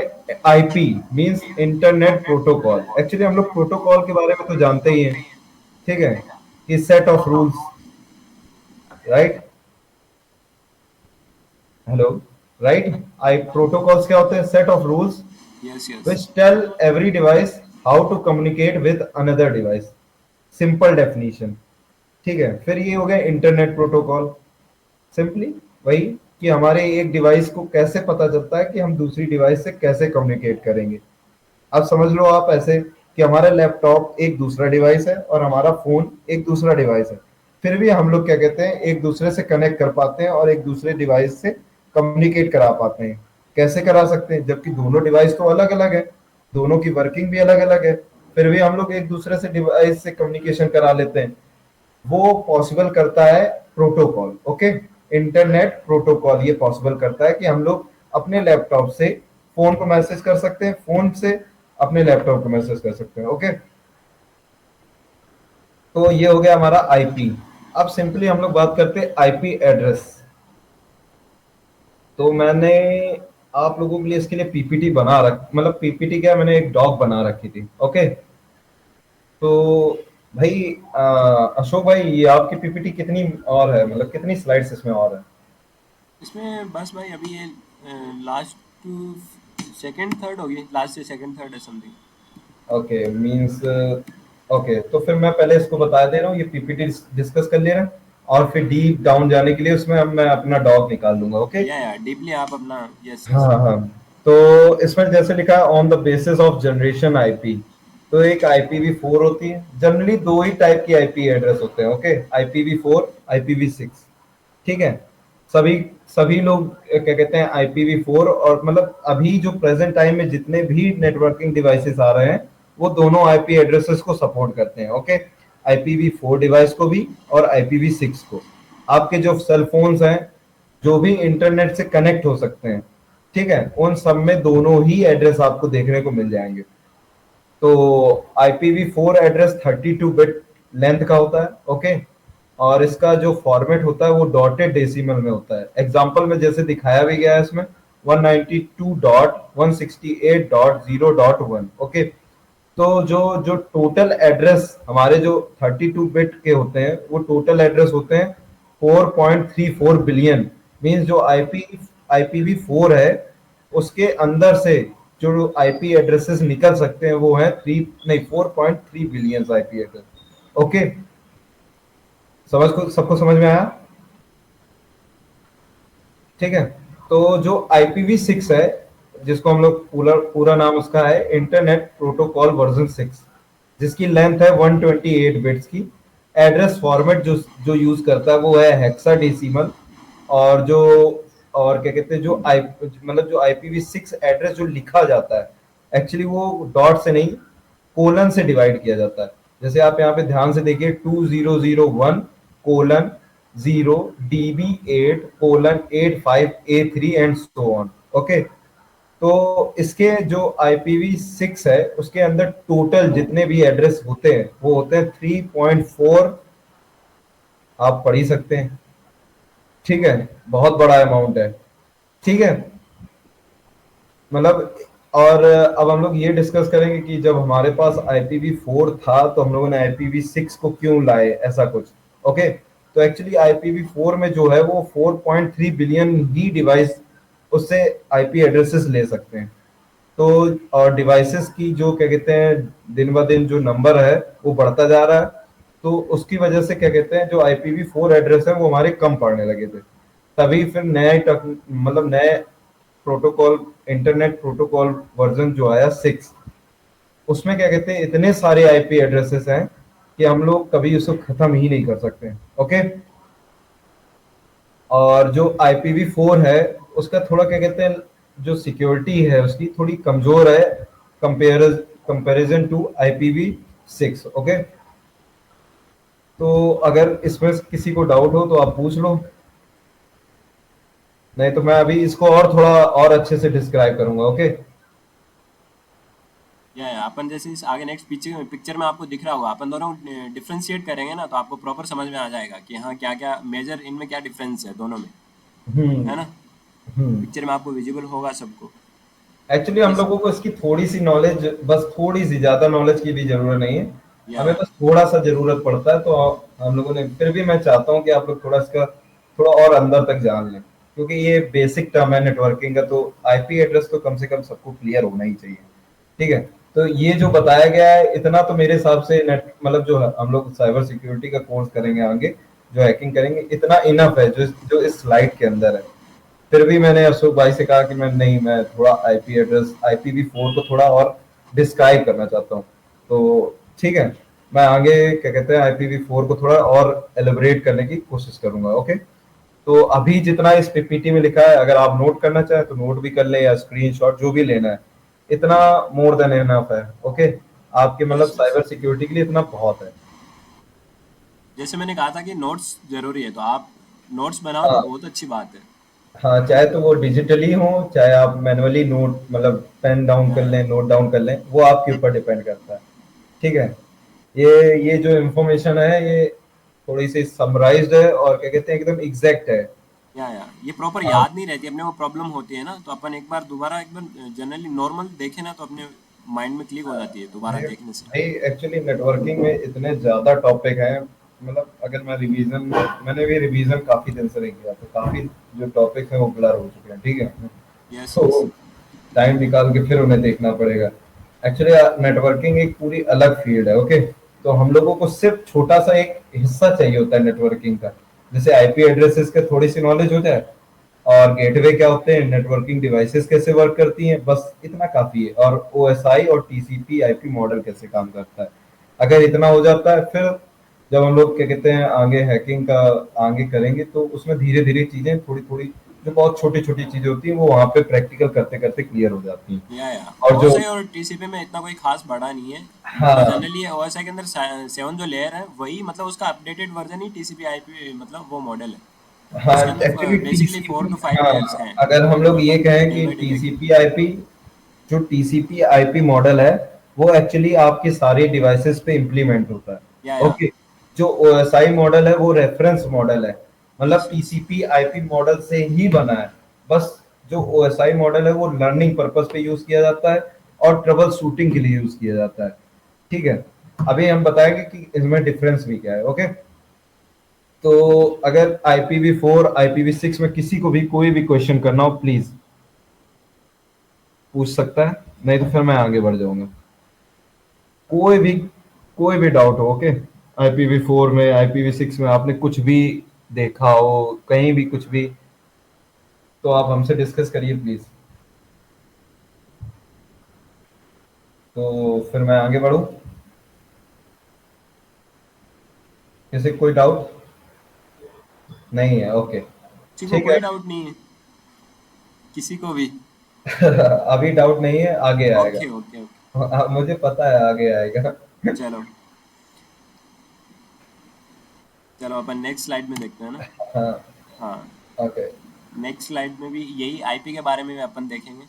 IP means internet protocol. Actually हम लोग प्रोटोकॉल के बारे में तो जानते ही हैं, ठीक है, कि set of rules, right? Hello. Right. I protocols क्या होते हैं? Set of rules yes yes. which tell every device how to communicate with another device. Simple definition. ठीक है, फिर ये हो गया इंटरनेट प्रोटोकॉल। सिंपली वही कि हमारे एक डिवाइस को कैसे पता चलता है कि हम दूसरी डिवाइस से कैसे कम्युनिकेट करेंगे। अब समझ लो आप ऐसे कि हमारा लैपटॉप एक दूसरा डिवाइस है और हमारा फोन एक दूसरा डिवाइस है, फिर भी हम लोग क्या कहते हैं, एक दूसरे से कनेक्ट कर पाते हैं और एक दूसरे डिवाइस से कम्युनिकेट करा पाते हैं। कैसे करा सकते हैं, जबकि दोनों डिवाइस तो अलग अलग है, दोनों की वर्किंग भी अलग अलग है, फिर भी हम लोग एक दूसरे से डिवाइस से कम्युनिकेशन करा लेते हैं। वो पॉसिबल करता है प्रोटोकॉल। ओके। इंटरनेट प्रोटोकॉल ये पॉसिबल करता है कि हम लोग अपने लैपटॉप से फोन को मैसेज कर सकते हैं, फोन से अपने लैपटॉप को मैसेज कर सकते हैं। ओके। तो ये हो गया हमारा आईपी। अब सिंपली हम लोग बात करते हैं आईपी एड्रेस। तो मैंने आप लोगों के लिए इसके लिए पीपीटी बना रख मतलब पीपीटी क्या, मैंने एक डॉक बना रखी थी। ओके। तो भाई अशोक भाई, ये आपकी पीपीटी कितनी और है, मतलब कितनी स्लाइड्स इसमें और है? इसमें बस भाई अभी ये लास्ट टू सेकंड थर्ड होगी, लास्ट से सेकंड थर्ड है समथिंग। Okay means. ओके, तो फिर मैं पहले इसको बता दे रहा हूँ, ये पीपीटी डिस्कस कर ले रहे हैं, और फिर डीप डाउन जाने के लिए उसमें अब मैं अपना डॉक निकाल दूंगा। ओके। या डीपली आप अपना, यस यस। हाँ हाँ। तो इसमें जैसे लिखा है on the basis of generation IP, तो एक IPv4 होती है। जनरली दो ही टाइप की आईपी एड्रेस होते हैं। Okay, IPv4, IPv6। ठीक है। सभी सभी लोग क्या कहते हैं, IPv4, और मतलब अभी जो प्रेजेंट टाइम में जितने भी नेटवर्किंग डिवाइसेस आ रहे हैं वो दोनों आईपी एड्रेसेस को सपोर्ट करते हैं। ओके। IPv4 डिवाइस को भी और IPv6 को। आपके जो सेल फोन्स हैं, जो भी इंटरनेट से कनेक्ट हो सकते हैं, ठीक है, उन सब में दोनों ही एड्रेस आपको देखने को मिल जाएंगे। तो IPv4 एड्रेस 32 बिट लेंथ का होता है, ओके। और इसका जो फॉर्मेट होता है वो डॉटेड डेसिमल में होता है। एग्जांपल में जैसे दिखाया भी गया है इसमें 192.168.0.1, ओके। तो जो जो टोटल एड्रेस हमारे जो 32 बिट के होते हैं वो टोटल एड्रेस होते हैं 4.34 बिलियन। मींस जो IPv4 है उसके अंदर से जो आईपी एड्रेसेस निकल सकते हैं वो है 4.3 बिलियन आईपी एड्रेस, ओके। सबको समझ में आया? ठीक है। तो जो IPv6 है, जिसको हम लोग पूरा नाम उसका है इंटरनेट प्रोटोकॉल वर्जन 6, जिसकी लेंथ है 128 बिट्स की। एड्रेस फॉर्मेट जो जो यूज करता है वो है हेक्साडेसिमल। और जो और क्या कहते हैं जो मतलब जो IPv6 एड्रेस जो लिखा जाता है एक्चुअली वो डॉट से नहीं कोलन से डिवाइड किया जाता है। जैसे आप यहाँ पे ध्यान से देखिए 2001:0 DB8:85A3 and so on, okay. तो इसके जो IPv6 है उसके अंदर टोटल जितने भी एड्रेस होते हैं वो होते हैं 3.4, आप पढ़ ही सकते हैं, ठीक है। बहुत बड़ा अमाउंट है, ठीक है। मतलब और अब हम लोग ये डिस्कस करेंगे कि जब हमारे पास IPv4 था तो हम लोगों ने IPv6 को क्यों लाए, ऐसा कुछ, ओके। तो एक्चुअली IPv4 में जो है वो 4.3 बिलियन ही डिवाइस उससे IP एड्रेसेस ले सकते हैं। तो और डिवाइसेस की जो क्या कहते हैं दिन ब दिन जो नंबर है वो बढ़ता जा रहा है, तो उसकी वजह से क्या कहते हैं जो IPv4 एड्रेस है वो हमारे कम पड़ने लगे थे। तभी फिर मतलब नए प्रोटोकॉल इंटरनेट प्रोटोकॉल वर्जन जो आया 6, उसमें क्या कहते हैं इतने सारे IP एड्रेसेस हैं कि हम लोग कभी उसको खत्म ही नहीं कर सकते, ओके। और जो IPv4 है उसका थोड़ा क्या कहते हैं जो सिक्योरिटी है उसकी थोड़ी कमजोर है कंपैरिजन टू IPv6, ओके। तो अगर इसमें किसी को डाउट हो तो आप पूछ लो, नहीं तो मैं अभी इसको और थोड़ा और अच्छे से डिस्क्राइब करूंगा, ओके। या अपन जैसे इस आगे नेक्स्ट पिक्चर में आपको दिख रहा होगा, अपन दोनों डिफ्रेंशिएट करेंगे ना तो आपको प्रॉपर समझ में आ जाएगा कि हाँ क्या क्या मेजर इनमें क्या डिफरेंस है दोनों में, है ना। पिक्चर में आपको विजिबल होगा सबको। एक्चुअली हम लोगों को इसकी थोड़ी सी नॉलेज, बस थोड़ी सी, ज्यादा नॉलेज की भी जरूरत नहीं है, हमें बस थोड़ा सा जरूरत पड़ता है। तो हम लोगों ने फिर भी मैं चाहता हूँ कि आप लोग थोड़ा इसका थोड़ा और अंदर तक जान लें, क्योंकि ये बेसिक टर्म है नेटवर्किंग का, तो आईपी एड्रेस तो कम से कम सबको क्लियर होना ही चाहिए, ठीक है। तो ये जो बताया गया है इतना तो मेरे हिसाब से नेट मतलब जो हम लोग साइबर सिक्योरिटी का कोर्स करेंगे आगे, जो हैकिंग करेंगे, इतना इनफ है जो इस स्लाइड के अंदर है। फिर भी मैंने अशोक भाई से कहा कि मैं थोड़ा आईपी एड्रेस IPv4 को थोड़ा और डिस्क्राइब करना चाहता हूँ। तो ठीक है, मैं आगे क्या कहते हैं IPv4 को थोड़ा और एलिब्रेट करने की कोशिश करूंगा, ओके। तो अभी जितना इस पीपीटी में लिखा है अगर आप नोट करना चाहें तो नोट भी कर लें या स्क्रीनशॉट जो भी लेना है, इतना मोर देन एनफ है, ओके। आपके मतलब साइबर सिक्योरिटी के लिए इतना बहुत है। जैसे मैंने कहा था कि नोट्स जरूरी है, तो आप नोट्स बनाओ तो बहुत अच्छी बात है। हाँ, चाहे तो वो डिजिटली हो चाहे आप मैनुअली नोट मतलब पेन डाउन कर लें, नोट डाउन कर लें, वो आपके ऊपर डिपेंड करता है, ठीक है। ये जो इंफॉर्मेशन है ये थोड़ी सी समराइज्ड है और क्या कहते हैं एकदम एग्जैक्ट है। या ये प्रॉपर याद नहीं रहती, अपने वो प्रॉब्लम होती है ना, तो अपन एक बार जनरली नॉर्मल देखे ना तो अपने माइंड में क्लिक हो जाती है दोबारा देखने से। भाई एक्चुअली नेटवर्किंग में इतने ज्यादा टॉपिक हैं, मतलब अगर मैंने भी रिवीजन काफी दिन से नहीं किया, तो काफी जो टॉपिक है वो ब्लर हो चुके हैं, ठीक है। तो टाइम निकाल के फिर उन्हें देखना पड़ेगा। एक्चुअली नेटवर्किंग एक पूरी अलग फील्ड है, ओके। तो हम लोगों को सिर्फ छोटा सा एक हिस्सा चाहिए होता है नेटवर्किंग का, जैसे आईपी एड्रेसेस का थोड़ी सी नॉलेज हो जाए और गेटवे क्या होते हैं, नेटवर्किंग डिवाइसेस कैसे वर्क करती हैं, बस इतना काफी है। और ओएसआई और टीसीपी आईपी मॉडल कैसे काम करता है, अगर इतना हो जाता है फिर जब हम लोग क्या कहते हैं आगे हैकिंग का आगे करेंगे तो उसमें धीरे धीरे चीजें थोड़ी थोड़ी जो बहुत छोटी छोटी चीजें होती हैं वो वहाँ पे प्रैक्टिकल करते करते क्लियर हो जाती हैं। और जो और टीसीपी में इतना कोई खास बड़ा नहीं है। हाँ, जनरली ओएसआई के अंदर 7 जो लेयर है वही मतलब उसका अपडेटेड वर्जन ही टीसीपी आईपी मतलब वो मॉडल है। हाँ, एक्चुअली बेसिकली 4 to 5 लेयर्स हैं। अगर हम लोग ये कहें कि टीसीपी आईपी मॉडल है वो एक्चुअली आपके सारे डिवाइसेस पे इम्प्लीमेंट होता या है। ओके, जो ओएसआई मॉडल है वो रेफरेंस मॉडल है, मतलब टीसीपी आईपी मॉडल से ही बना है। बस जो ओएसआई मॉडल है वो लर्निंग पर्पस पे यूज किया जाता है और ट्रबल शूटिंग के लिए यूज किया जाता है। ठीक है, अभी हम बताएंगे कि इसमें डिफरेंस भी क्या है। ओके, तो अगर IPv4 IPv6 में किसी को भी कोई भी क्वेश्चन करना हो प्लीज पूछ सकता है, नहीं तो फिर मैं आगे बढ़ जाऊंगा। कोई भी कोई भी डाउट हो। ओके, IPv4 में IPv6 में आपने कुछ भी देखा हो, कहीं भी कुछ भी, तो आप हमसे डिस्कस करिए प्लीज। तो फिर मैं आगे बढ़ूं, किसी को कोई डाउट नहीं है? ओके, किसी को ठीक है। कोई डाउट नहीं है, किसी को भी? अभी डाउट नहीं है, आगे आएगा। ओके ओके ओके, मुझे पता है आगे आएगा। चलो चलो अपन नेक्स्ट स्लाइड में देखते हैं ना। हाँ, हाँ, ओके नेक्स्ट स्लाइड में भी यही आईपी के बारे में भी अपन देखेंगे।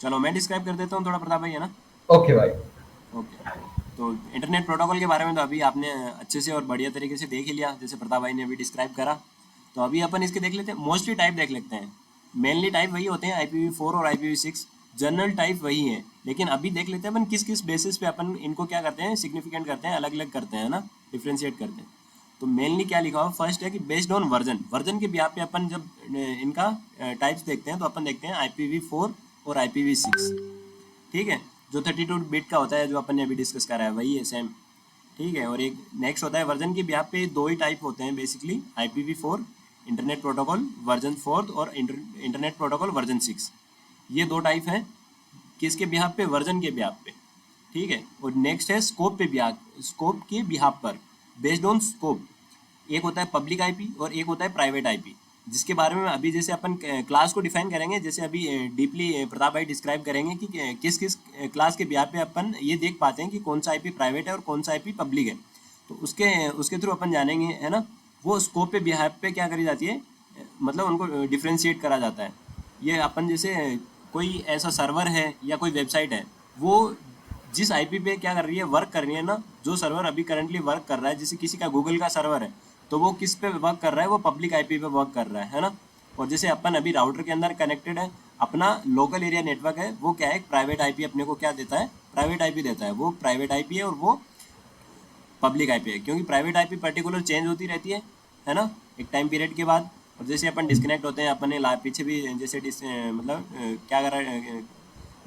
चलो मैं डिस्क्राइब कर देता हूँ थोड़ा, प्रताप भाई, है ना? ओके भाई। ओके, तो इंटरनेट प्रोटोकॉल के बारे में तो अभी आपने अच्छे से और बढ़िया तरीके से देख ही लिया, जैसे प्रताप भाई ने अभी डिस्क्राइब करा। तो अभी अपन इसके देख लेते हैं, मोस्टली टाइप देख लेते हैं। मेनली टाइप वही होते हैं, IPv4 और IPv6, जनरल टाइप वही है। लेकिन अभी देख लेते हैं अपन किस किस बेसिस पे अपन इनको क्या करते हैं, सिग्निफिकेंट करते हैं, अलग अलग करते हैं ना, डिफ्रेंशिएट करते हैं। तो मेनली क्या लिखा हुआ, फर्स्ट है कि बेस्ड ऑन वर्जन, वर्जन के बिहाफ पे अपन जब इनका टाइप्स देखते हैं तो अपन देखते हैं IPv4 और IPv6। ठीक है, जो 32 बिट का होता है, जो अपन ने अभी डिस्कस करा है वही है सेम। ठीक है, और एक नेक्स्ट होता है वर्जन के बिहाफ पे, दो ही टाइप होते हैं basically, IPv4 internet protocol version 4 और इंटरनेट प्रोटोकॉल वर्जन 6। ये दो टाइप हैं, किसके बिहाफ पे, वर्जन के बिहाफ पे। ठीक है, और नेक्स्ट है स्कोप पे बिहाफ, स्कोप के बिहाफ पर, बेस्ड ऑन स्कोप। एक होता है पब्लिक आईपी और एक होता है प्राइवेट आईपी, जिसके बारे में अभी जैसे अपन क्लास को डिफाइन करेंगे, जैसे अभी डीपली प्रताप भाई डिस्क्राइब करेंगे कि किस किस क्लास के बिहाफ पे अपन ये देख पाते हैं कि कौन सा आईपी प्राइवेट है और कौन सा आईपी पब्लिक है। तो उसके उसके थ्रू अपन जानेंगे, है ना। वो स्कोप पे बिहाफ पे क्या करी जाती है, मतलब उनको डिफ्रेंशिएट करा जाता है। ये अपन जैसे कोई ऐसा सर्वर है या कोई वेबसाइट है, वो जिस आईपी पे क्या कर रही है, वर्क कर रही है ना, जो सर्वर अभी करंटली वर्क कर रहा है, जैसे किसी का गूगल का सर्वर है, तो वो किस पे वर्क कर रहा है, वो पब्लिक आईपी पे वर्क कर रहा है ना। और जैसे अपन अभी राउटर के अंदर कनेक्टेड है, अपना लोकल एरिया नेटवर्क है, वो क्या है, प्राइवेट आईपी अपने को क्या देता है, प्राइवेट आईपी देता है। वो प्राइवेट आईपी है और वो पब्लिक आईपी है, क्योंकि प्राइवेट आईपी पर्टिकुलर चेंज होती रहती है ना, एक टाइम पीरियड के बाद। और जैसे अपन डिस्कनेक्ट होते हैं, अपन ने पीछे भी जैसे मतलब क्या करा,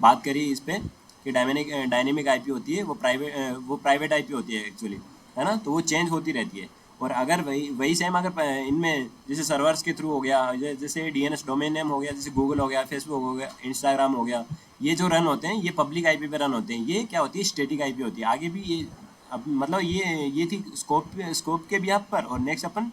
बात करी इस पे कि डायनेमिक आईपी होती है, वो प्राइवेट आईपी होती है एक्चुअली, है ना। तो वो चेंज होती रहती है। और अगर वही वही सेम अगर इनमें जैसे सर्वर्स के थ्रू हो गया, जैसे DNS डोमेन नेम हो गया, जैसे गूगल हो गया, फेसबुक हो गया, इंस्टाग्राम हो गया, ये जो रन होते हैं ये पब्लिक आईपी पे रन होते हैं। ये क्या होती है, स्टैटिक आईपी होती है। आगे भी ये अब मतलब ये थी स्कोप के बिहाफ पर। और नेक्स्ट अपन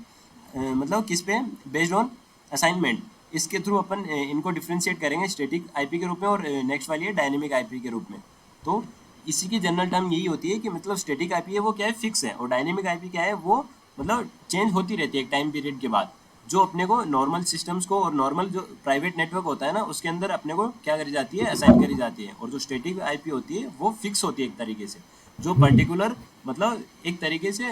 मतलब किस पे, बेस्ड ऑन असाइनमेंट, इसके थ्रू अपन इनको डिफ्रेंशिएट करेंगे, स्टैटिक आईपी के रूप में और नेक्स्ट वाली है डायनेमिक आईपी के रूप में। तो इसी की जनरल टर्म यही होती है कि मतलब स्टैटिक आईपी है वो क्या है, फिक्स है, और डायनेमिक आईपी क्या है, वो मतलब चेंज होती रहती है एक टाइम पीरियड के बाद। जो अपने को नॉर्मल सिस्टम्स को और नॉर्मल जो प्राइवेट नेटवर्क होता है ना, उसके अंदर अपने को क्या करी जाती है, असाइन करी जाती है। और जो स्टैटिक आईपी होती है वो फिक्स होती है एक तरीके से, जो पर्टिकुलर मतलब एक तरीके से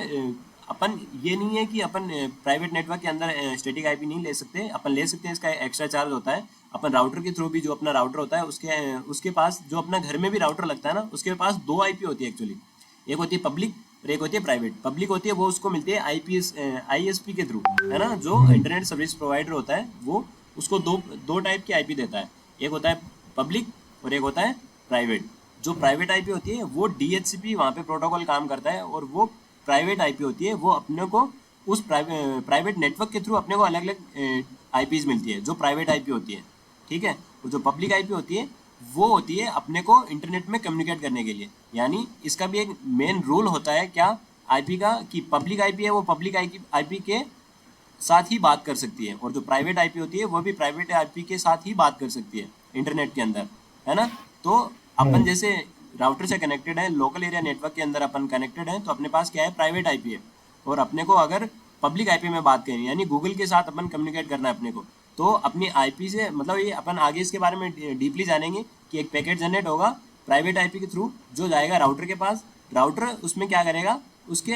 अपन ये नहीं है कि अपन प्राइवेट नेटवर्क के अंदर स्टैटिक आईपी नहीं ले सकते, अपन ले सकते हैं, इसका एक्स्ट्रा चार्ज होता है। अपन राउटर के थ्रू भी, जो अपना राउटर होता है उसके पास, जो अपना घर में भी राउटर लगता है ना, उसके पास दो आईपी होती है एक्चुअली। एक होती है पब्लिक और एक होती है प्राइवेट। पब्लिक होती है वो उसको मिलती है ISP के थ्रू, है ना। जो इंटरनेट सर्विस प्रोवाइडर होता है वो उसको दो टाइप की आईपी देता है, एक होता है पब्लिक और एक होता है प्राइवेट। जो प्राइवेट आईपी होती है वो DHCP वहाँ पे प्रोटोकॉल काम करता है, और वो प्राइवेट आईपी होती है वो अपने को उस प्राइवेट नेटवर्क के थ्रू अपने को अलग अलग आईपीज मिलती है, जो प्राइवेट आईपी होती है। ठीक है, और जो पब्लिक आईपी होती है वो होती है अपने को इंटरनेट में कम्युनिकेट करने के लिए। यानी इसका भी एक मेन रूल होता है क्या, आईपी का, कि पब्लिक आईपी है वो पब्लिक आईपी के साथ ही बात कर सकती है, और जो प्राइवेट आईपी होती है वो भी प्राइवेट आईपी के साथ ही बात कर सकती है इंटरनेट के अंदर, है ना। तो अपन जैसे राउटर से कनेक्टेड है, लोकल एरिया नेटवर्क के अंदर अपन कनेक्टेड है, तो अपने पास क्या है, प्राइवेट आईपी है। और अपने को अगर पब्लिक आईपी में बात करें, यानी गूगल के साथ अपन कम्युनिकेट करना है अपने को, तो अपनी आईपी से मतलब ये अपन आगे इसके बारे में डीपली जानेंगे कि एक पैकेट जनरेट होगा प्राइवेट आईपी के थ्रू जो जाएगा राउटर के पास, राउटर उसमें क्या करेगा, उसके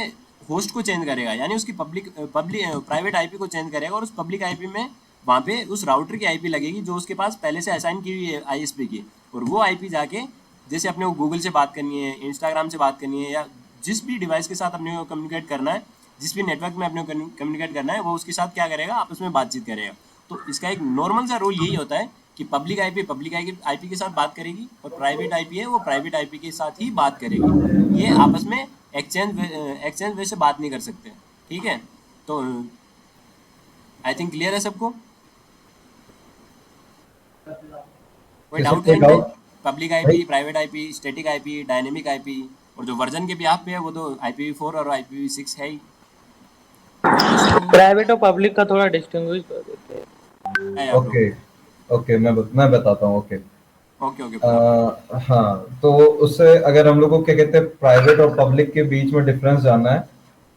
होस्ट को चेंज करेगा, यानी उसकी प्राइवेट आईपी को चेंज करेगा, और उस पब्लिक आईपी में वहाँ पे उस राउटर की आईपी लगेगी जो उसके पास पहले से असाइन की हुई है आईएसपी की, और वो आईपी जाके जैसे अपने को गूगल से बात करनी है, इंस्टाग्राम से बात करनी है, या जिस भी डिवाइस के साथ अपने को कम्युनिकेट करना है, जिस भी नेटवर्क में अपने को कम्युनिकेट करना है, वो उसके साथ क्या करेगा, आपस में बातचीत करेगा। तो इसका एक नॉर्मल सा रोल यही होता है कि पब्लिक आईपी के साथ बात करेगी, और प्राइवेट आईपी है वो प्राइवेट आईपी के साथ ही बात करेगी। ये आपस में एक्सचेंज वे से बात नहीं कर सकते, ठीक है। तो आई थिंक क्लियर है सबको, कोई डाउट है इनमें? Public IP, private IP, static IP, dynamic IP, और जो वर्जन के भी आप पे है वो तो IPv4 और IPv6 है ही। प्राइवेट और पब्लिक का थोड़ा डिस्टिंग्विश कर देते हैं। ओके ओके, मैं बताता हूँ। ओके ओके हाँ, तो उससे अगर हम लोग को क्या कहते हैं प्राइवेट और पब्लिक के बीच में डिफरेंस जानना है,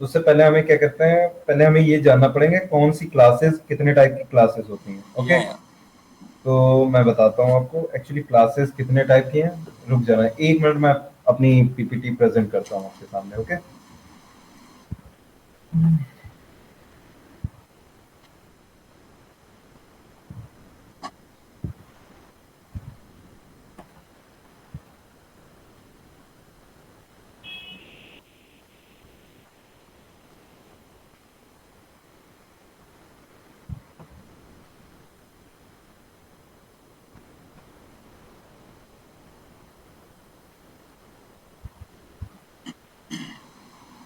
तो उससे पहले हमें क्या कहते हैं, पहले हमें ये जानना पड़ेंगे कौन सी क्लासेस, कितने टाइप की क्लासेस होती हैं। ओके तो मैं बताता हूँ आपको एक्चुअली क्लासेस कितने टाइप की हैं। रुक जाना 1 मिनट, मैं अपनी पीपीटी प्रेजेंट करता हूँ आपके सामने। ओके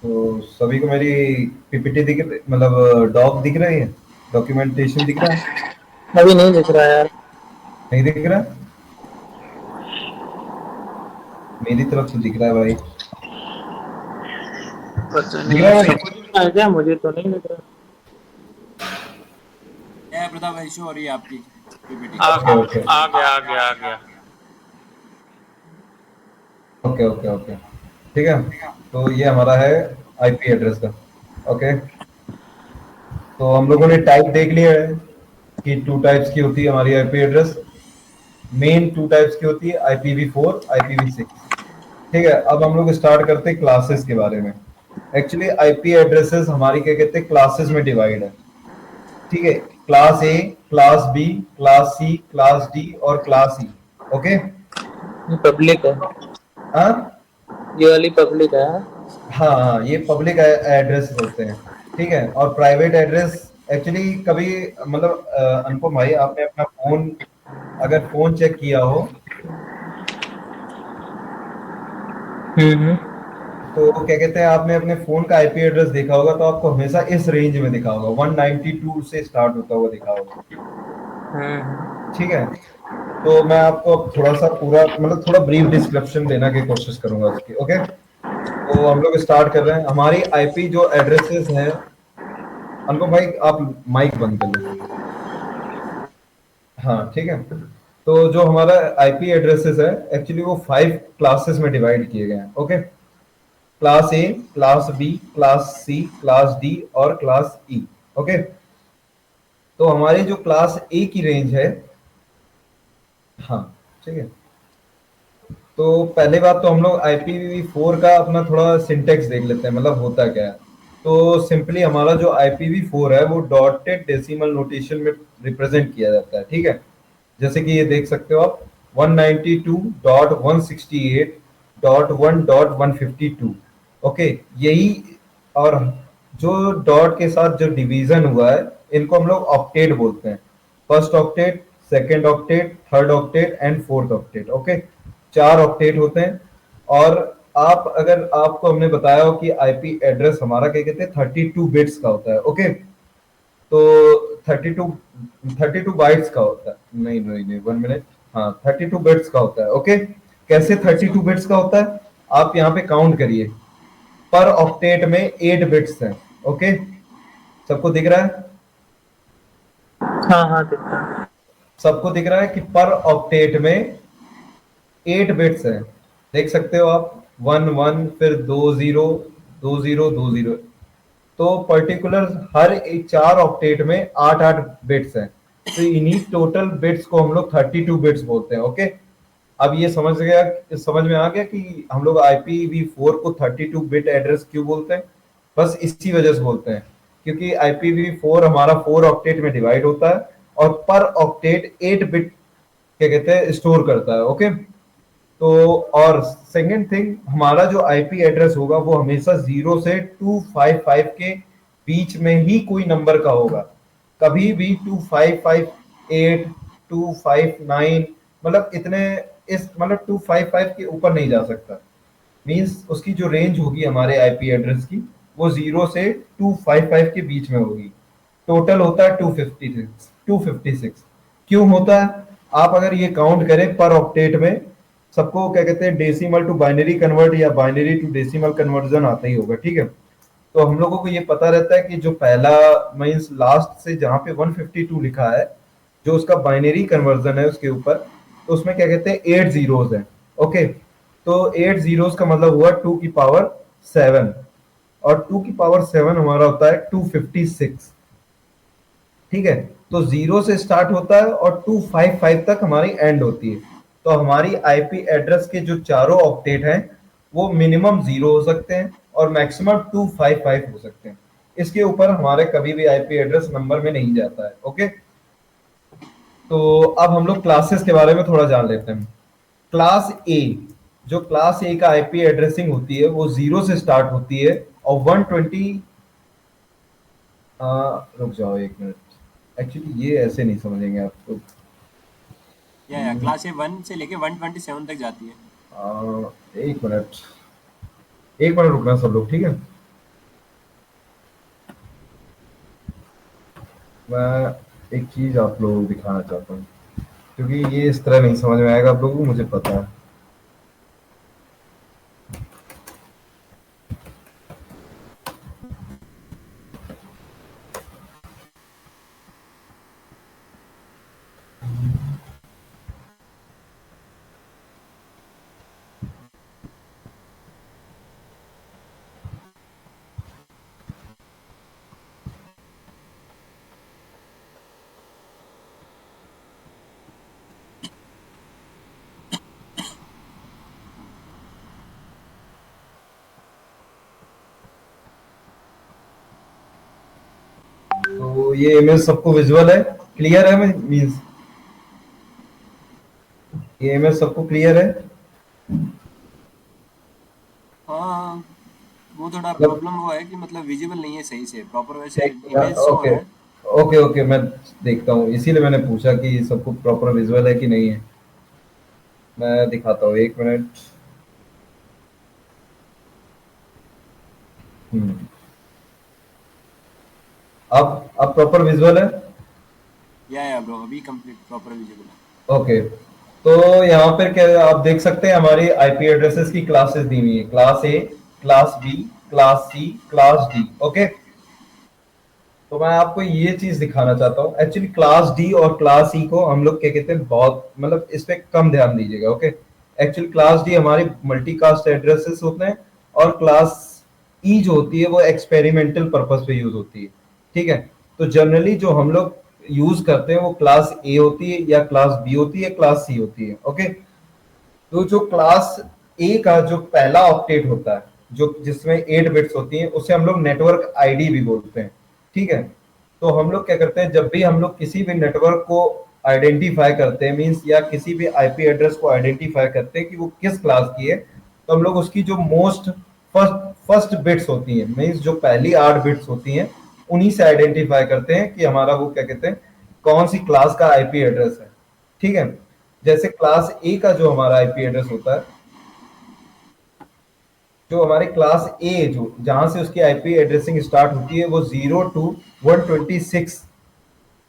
तो सभी को मेरी पीपीटी दिख, मतलब डॉक दिख रही है, डॉक्यूमेंटेशन दिख रहा है? अभी नहीं दिख रहा यार, नहीं दिख रहा? मेरी तरफ से दिख रहा है भाई। दिख रहा है? क्या मुझे तो नहीं दिख रहा। क्या प्रताप भाई, इशू हो रही है आपकी पीपीटी? आ ओके गया। ओके ओके ओके, ठीक है। तो ये हमारा है आईपी एड्रेस का। ओके तो हम लोगों ने टाइप देख लिया है कि 2 टाइप्स की होती है हमारी आईपी एड्रेस। मेन 2 टाइप्स की होती है, IPv4, IPv6। ठीक है, अब हम लोग स्टार्ट करते हैं क्लासेस के बारे में। एक्चुअली आईपी एड्रेसेस हमारी क्या कहते हैं क्लासेस में डिवाइड है। ठीक है, class A, class B, class C, class D और क्लास ई। ओके ये पब्लिक है, हाँ ये वाली पब्लिक है। हाँ, ये पब्लिक एड्रेस होते हैं। ठीक है, और प्राइवेट एड्रेस एक्चुअली कभी अनुपम भाई, आपने अपना फोन, अगर फोन चेक किया हो तो क्या कहते हैं, आपने अपने फोन का आईपी एड्रेस देखा होगा तो आपको हमेशा इस रेंज में दिखा होगा, 192 से स्टार्ट होता हुआ दिखा होगा। ठीक है, तो मैं आपको अब थोड़ा सा पूरा थोड़ा ब्रीफ डिस्क्रिप्शन देने की कोशिश करूंगा उसकी। ओके तो हम लोग स्टार्ट कर रहे हैं। हमारी आईपी जो एड्रेसेस है, अनुपम भाई आप माइक बंद कर लो। हाँ ठीक है, तो जो हमारा आईपी एड्रेसेस है एक्चुअली वो 5 क्लासेस में डिवाइड किए गए हैं। Okay, class A, class B, class C, class D और क्लास ई। ओके, तो हमारी जो क्लास ए की रेंज है, हाँ ठीक है, तो पहले बात तो हम लोग IPv4 का अपना थोड़ा सिंटेक्स देख लेते हैं, मतलब होता क्या है। तो सिंपली हमारा जो IPv4 है वो डॉटेड डेसिमल नोटेशन में रिप्रेजेंट किया जाता है। ठीक है, जैसे कि ये देख सकते हो आप 192.168.1.152। ओके, यही, और जो डॉट के साथ जो डिवीजन हुआ है इनको हम लोग ऑक्टेट बोलते हैं। First octet, second octet, third octet and fourth octet. Okay, 4 octet होते हैं। और आप, अगर आपको हमने बताया हो कि आईपी एड्रेस हमारा क्या कहते हैं 32 बिट्स का होता है। ओके, तो 32 बाइट्स का होता है, नहीं 1 मिनट, हाँ 32 बिट्स का होता है। ओके, कैसे 32 बिट्स का होता है, आप यहाँ पे काउंट करिए, पर ऑक्टेट में 8 बिट्स हैं। ओके, सबको दिख रहा है? हाँ दिख रहा है। सबको दिख रहा है कि पर ऑक्टेट में 8 बिट्स हैं, देख सकते हो आप, 1 1 फिर 2 0 2 0 2 0। तो पर्टिकुलर हर एक 4 ऑक्टेट में 8 8 बिट्स हैं, तो इन्हीं टोटल बिट्स को हम लोग 32 बिट्स बोलते हैं। ओके, अब ये समझ में आ गया कि हम लोग IPv4 को 32 बिट एड्रेस क्यों बोलते हैं? बस इसी वजह से बोलते हैं, क्योंकि IPv4 हमारा 4 ऑक्टेट में डिवाइड होता है और पर ऑक्टेट 8 बिट क्या कहते हैं स्टोर करता है। ओके, तो और सेकंड थिंग, हमारा जो आईपी एड्रेस होगा वो हमेशा 0 से 255 के बीच में ही कोई नंबर का होगा। कभी भी 2558 259 मतलब इतने इस मतलब 255 के ऊपर नहीं जा सकता। मींस उसकी जो रेंज होगी हमारे आईपी एड्रेस की वो 0 से 255 के बीच में होगी। टोटल होता है 256। क्यों होता है? आप अगर ये काउंट करें पर ऑक्टेट में, सबको क्या कहते हैं डेसिमल टू बाइनरी कन्वर्ट या बाइनरी टू डेसिमल कन्वर्जन आता ही होगा, ठीक है। तो हम लोगों को ये पता रहता है कि जो पहला मींस लास्ट से जहां पे 152 लिखा है, जो उसका बाइनरी कन्वर्जन है उसके ऊपर, तो उसमें क्या कहते हैं 8 जीरोस हैं। ओके, तो 8 जीरोस का मतलब हुआ 2 की पावर 7, और 2 की पावर 7 हमारा होता है 256, ठीक है। तो 0 से स्टार्ट होता है और 255 तक हमारी एंड होती है। तो हमारी आईपी एड्रेस के जो चारों ऑक्टेट हैं वो मिनिमम 0 हो सकते हैं और मैक्सिमम 255 हो सकते हैं। इसके ऊपर हमारे कभी भी आईपी एड्रेस नंबर में नहीं जाता है। ओके, तो अब हम लोग क्लासेस के बारे में थोड़ा जान लेते हैं। क्लास ए, जो क्लास ए का आईपी एड्रेसिंग होती है वो 0 से स्टार्ट होती है और 120 रुक जाओ एक मिनट, एक्चुअली ये ऐसे नहीं समझेंगे आपको। या क्लास ए 1 से लेके 127 तक जाती है। एक मिनट रुकना सब लोग, ठीक है। मैं एक चीज आप लोगों को दिखाना चाहता हूँ, क्योंकि ये इस तरह नहीं समझ में आएगा आप लोगों को, मुझे पता है। तो ये इमेज सबको विजुअल है, क्लियर है? मींस ये इमेज सबको क्लियर है? हाँ, वो थोड़ा मतलब प्रॉब्लम वो है कि मतलब विजिबल नहीं है सही से प्रॉपर, वैसे इमेज शो हो ओके रहा है। ओके मैं देखता हूँ, इसीलिए मैंने पूछा कि सबको प्रॉपर विजुअल है कि नहीं है। मैं दिखाता हूँ, एक मिनट। हम्म, अब प्रॉपर विजुअल है? या ब्रो, अभी कंप्लीट प्रॉपर विजिबल है। ओके, तो यहाँ पर क्या आप देख सकते हैं हमारी आईपी एड्रेसेस की क्लासेस दी हुई है, class A, class B, class C, class D. Okay, तो मैं आपको ये चीज दिखाना चाहता हूँ। एक्चुअली क्लास डी और क्लास ई को हम लोग क्या कहते हैं, बहुत मतलब इस पे कम ध्यान दीजिएगा। ओके, एक्चुअली क्लास डी हमारी मल्टीकास्ट एड्रेसेस होते हैं और क्लास ई जो होती है वो एक्सपेरिमेंटल पर्पस पे यूज होती है, ठीक है। तो जनरली जो हम लोग यूज करते हैं वो क्लास ए होती है या क्लास बी होती है, क्लास सी होती है। ओके, तो जो क्लास ए का जो पहला ऑक्टेट होता है, जो जिसमें 8 बिट्स होती हैं, उसे हम लोग नेटवर्क आईडी भी बोलते हैं, ठीक है। तो हम लोग क्या करते हैं, जब भी हम लोग किसी भी नेटवर्क को आइडेंटिफाई करते हैं, मींस या किसी भी आईपी एड्रेस को आइडेंटिफाई करते हैं कि वो किस क्लास की है, तो हम लोग उसकी जो मोस्ट फर्स्ट बिट्स होती हैं, मींस जो पहली 8 बिट्स होती हैं, उन्हीं से आइडेंटिफाई करते हैं कि हमारा वो क्या कहते हैं, कौन सी क्लास का आईपी एड्रेस है, ठीक है। जैसे क्लास ए का जो हमारा आईपी एड्रेस होता है, जो हमारे क्लास ए जो जहां से उसकी आईपी एड्रेसिंग स्टार्ट होती है वो 0 टू 126।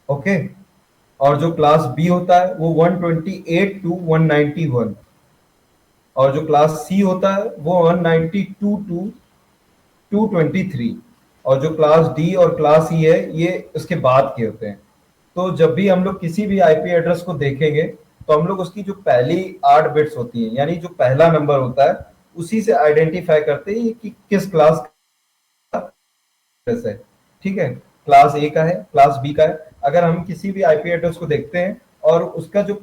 ओके, और जो क्लास बी होता है वो 128 टू 191, और जो क्लास सी होता है वो 192 टू 223, और जो क्लास डी और क्लास ई है ये उसके बाद के होते हैं। तो जब भी हम लोग किसी भी आईपी एड्रेस को देखेंगे तो हम लोग उसकी जो पहली 8 बिट्स होती हैं, यानी जो पहला नंबर होता है, उसी से आइडेंटिफाई करते हैं कि किस क्लास का एड्रेस है, ठीक है। क्लास ए का है, क्लास बी का है। अगर हम किसी भी आईपी एड्रेस को देखते हैं और उसका जो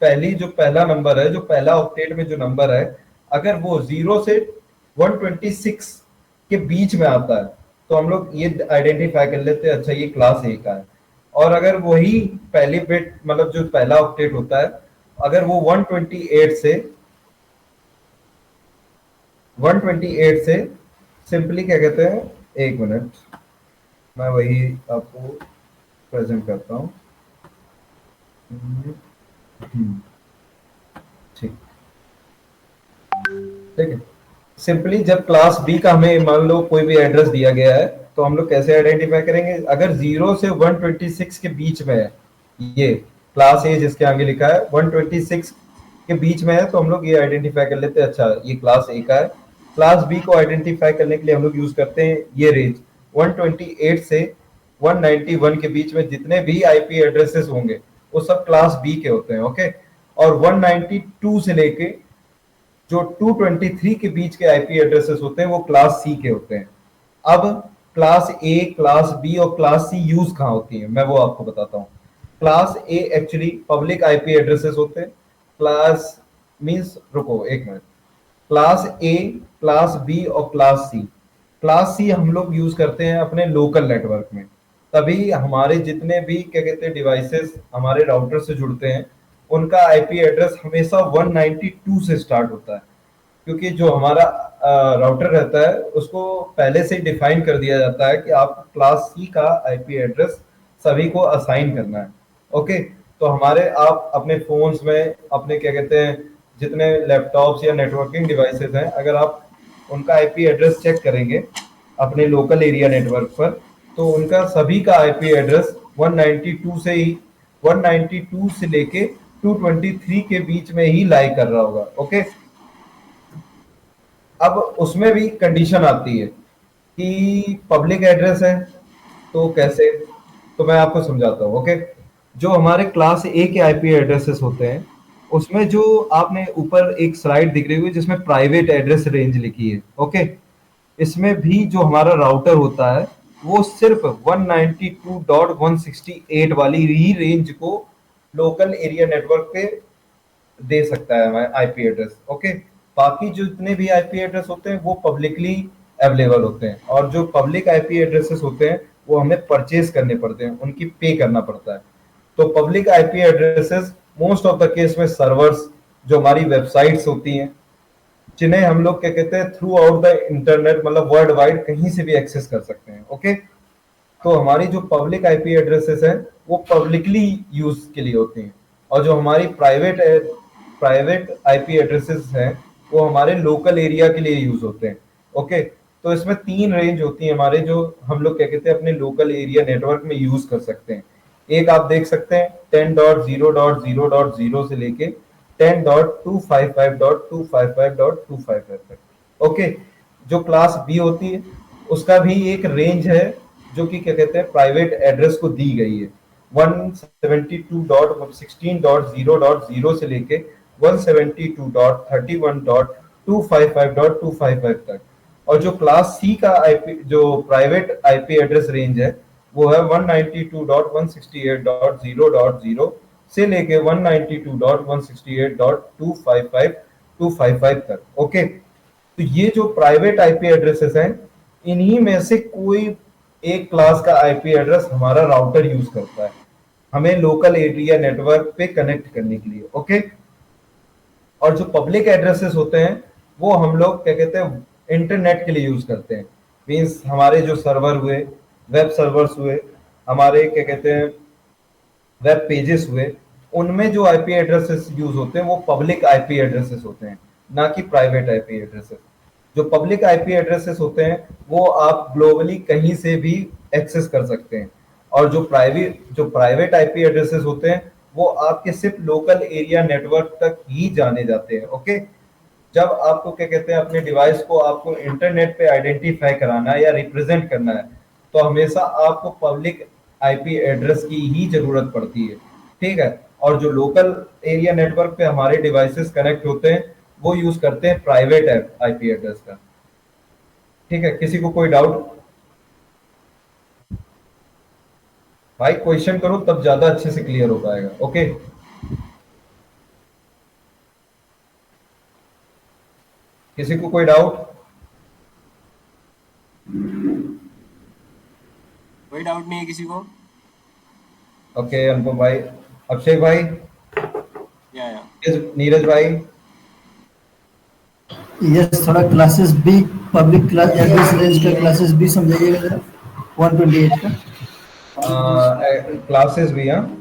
पहला नंबर है, जो पहला ऑक्टेट में जो नंबर है, अगर वो 0 से 126 के बीच में आता है तो हम लोग ये आइडेंटिफाई कर लेते हैं, अच्छा ये क्लास ए का है। और अगर वही पहली बिट मतलब जो पहला ऑक्टेट होता है, अगर वो 128 से सिंपली क्या कहते हैं, एक मिनट मैं वही आपको प्रेजेंट करता हूँ। ठीक ठीक है। सिंपली जब क्लास बी का हमें मान लो कोई भी एड्रेस दिया गया है, तो हम लोग कैसे आइडेंटिफाई करेंगे, अगर 0 से 126 के बीच में है, ये क्लास ए जिसके आगे लिखा है 126 के बीच में है, तो हम लोग ये आइडेंटिफाई कर लेते हैं, अच्छा ये क्लास ए का है। क्लास बी को आइडेंटिफाई करने के लिए हम लोग यूज करते हैं ये रेंज 128 से 191 के बीच में जितने भी आईपी एड्रेसेस होंगे वो सब क्लास बी के होते हैं, ओके। और 192 से लेके जो 223 के बीच के आईपी एड्रेसेस होते हैं वो क्लास सी के होते हैं। अब क्लास ए, क्लास बी और क्लास सी यूज कहाँ होती है, मैं वो आपको बताता हूँ। Class A actually public IP addresses होते हैं। क्लास मींस, रुको एक मिनट, क्लास ए, क्लास बी और क्लास सी। क्लास सी हम लोग यूज करते हैं अपने लोकल नेटवर्क में, तभी हमारे जितने भी क्या कहते हैं डिवाइसेस हमारे राउटर से जुड़ते हैं उनका आईपी एड्रेस हमेशा 192 से स्टार्ट होता है, क्योंकि जो हमारा राउटर रहता है उसको पहले से ही डिफाइन कर दिया जाता है कि आप क्लास सी का आईपी एड्रेस सभी को असाइन करना है, ओके। तो हमारे आप अपने फोन्स में अपने क्या कहते हैं जितने लैपटॉप्स या नेटवर्किंग डिवाइसेस हैं, अगर आप उनका आईपी एड्रेस चेक करेंगे अपने लोकल एरिया नेटवर्क पर, तो उनका सभी का आईपी एड्रेस 192 से लेके 223 के बीच में ही लाई कर रहा होगा, ओके। अब उसमें भी कंडीशन आती है कि पब्लिक एड्रेस है तो कैसे, तो मैं आपको समझाता हूँ, ओके। जो हमारे क्लास ए के आईपी एड्रेसेस होते हैं उसमें जो आपने ऊपर एक स्लाइड दिख रही हुई जिसमें प्राइवेट एड्रेस रेंज लिखी है, ओके। इसमें भी जो हमारा राउटर होता है वो सिर्फ 192.168 वाली ही रेंज को लोकल एरिया नेटवर्क पे दे सकता है आईपी एड्रेस, ओके। बाकी जो जितने भी आईपी एड्रेस होते हैं वो पब्लिकली अवेलेबल होते हैं, और जो पब्लिक आईपी एड्रेसेस होते हैं वो हमें परचेज करने पड़ते हैं, उनकी पे करना पड़ता है। तो public IP addresses most of the case में सर्वर्स जो हमारी वेबसाइट्स होती हैं, जिन्हें हम लोग क्या कहते हैं थ्रू आउट द इंटरनेट मतलब वर्ल्ड वाइड कहीं से भी एक्सेस कर सकते हैं, ओके। तो हमारी जो पब्लिक आईपी एड्रेसेस है वो पब्लिकली यूज के लिए होती हैं, और जो हमारी प्राइवेट आईपी एड्रेसेस हैं वो हमारे लोकल एरिया के लिए यूज होते हैं, ओके। तो इसमें 3 रेंज होती है हमारे, जो हम लोग क्या कहते हैं अपने लोकल एरिया नेटवर्क में यूज कर सकते हैं। एक आप देख सकते हैं 10.0.0.0 से लेके 10.255.255.255 तक, ओके। जो क्लास बी होती है उसका भी एक रेंज है जो कि क्या कहते हैं प्राइवेट एड्रेस को दी गई है, 172.16.0.0 से लेके 172.31.255.255 तक। और जो क्लास सी का आईपी जो प्राइवेट आईपी एड्रेस रेंज है वो है 192.168.0.0 से लेके 192.168.255 तक, ओके। तो ये जो प्राइवेट आईपी एड्रेसेस हैं इन्हीं में से कोई एक क्लास का आईपी एड्रेस हमारा राउटर यूज करता है हमें लोकल एरिया नेटवर्क पे कनेक्ट करने के लिए, ओके। और जो पब्लिक एड्रेसेस होते हैं वो हम लोग क्या कहते हैं इंटरनेट के लिए यूज करते हैं, मींस हमारे जो सर्वर हुए, वेब सर्वर्स हुए, हमारे क्या कहते हैं वेब पेजेस हुए, उनमें जो आईपी एड्रेसेस यूज होते हैं वो पब्लिक आईपी एड्रेसेस होते हैं, ना कि प्राइवेट आईपी एड्रेसेस। जो पब्लिक आईपी एड्रेसेस होते हैं वो आप ग्लोबली कहीं से भी एक्सेस कर सकते हैं, और जो प्राइवेट आईपी एड्रेसेस होते हैं वो आपके सिर्फ लोकल एरिया नेटवर्क तक ही जाने जाते हैं, ओके। जब आपको क्या कहते हैं अपने डिवाइस को आपको इंटरनेट पे आइडेंटिफाई कराना है या रिप्रेजेंट करना है तो हमेशा आपको पब्लिक आईपी एड्रेस की ही जरूरत पड़ती है, ठीक है। और जो लोकल एरिया नेटवर्क पे हमारे डिवाइसेस कनेक्ट होते हैं वो यूज करते हैं प्राइवेट आईपी एड्रेस का, ठीक है। किसी को कोई डाउट? भाई क्वेश्चन करो तब ज्यादा अच्छे से क्लियर हो पाएगा, ओके। किसी को कोई डाउट? कोई डाउट नहीं है किसी को? ओके अनुपम भाई, अभिषेक भाई, या नीरज भाई। यस, थोड़ा classes B, public class address range का क्लासेस बी समझाइएगा जरा, 128 का। क्लासेस भी, हाँ।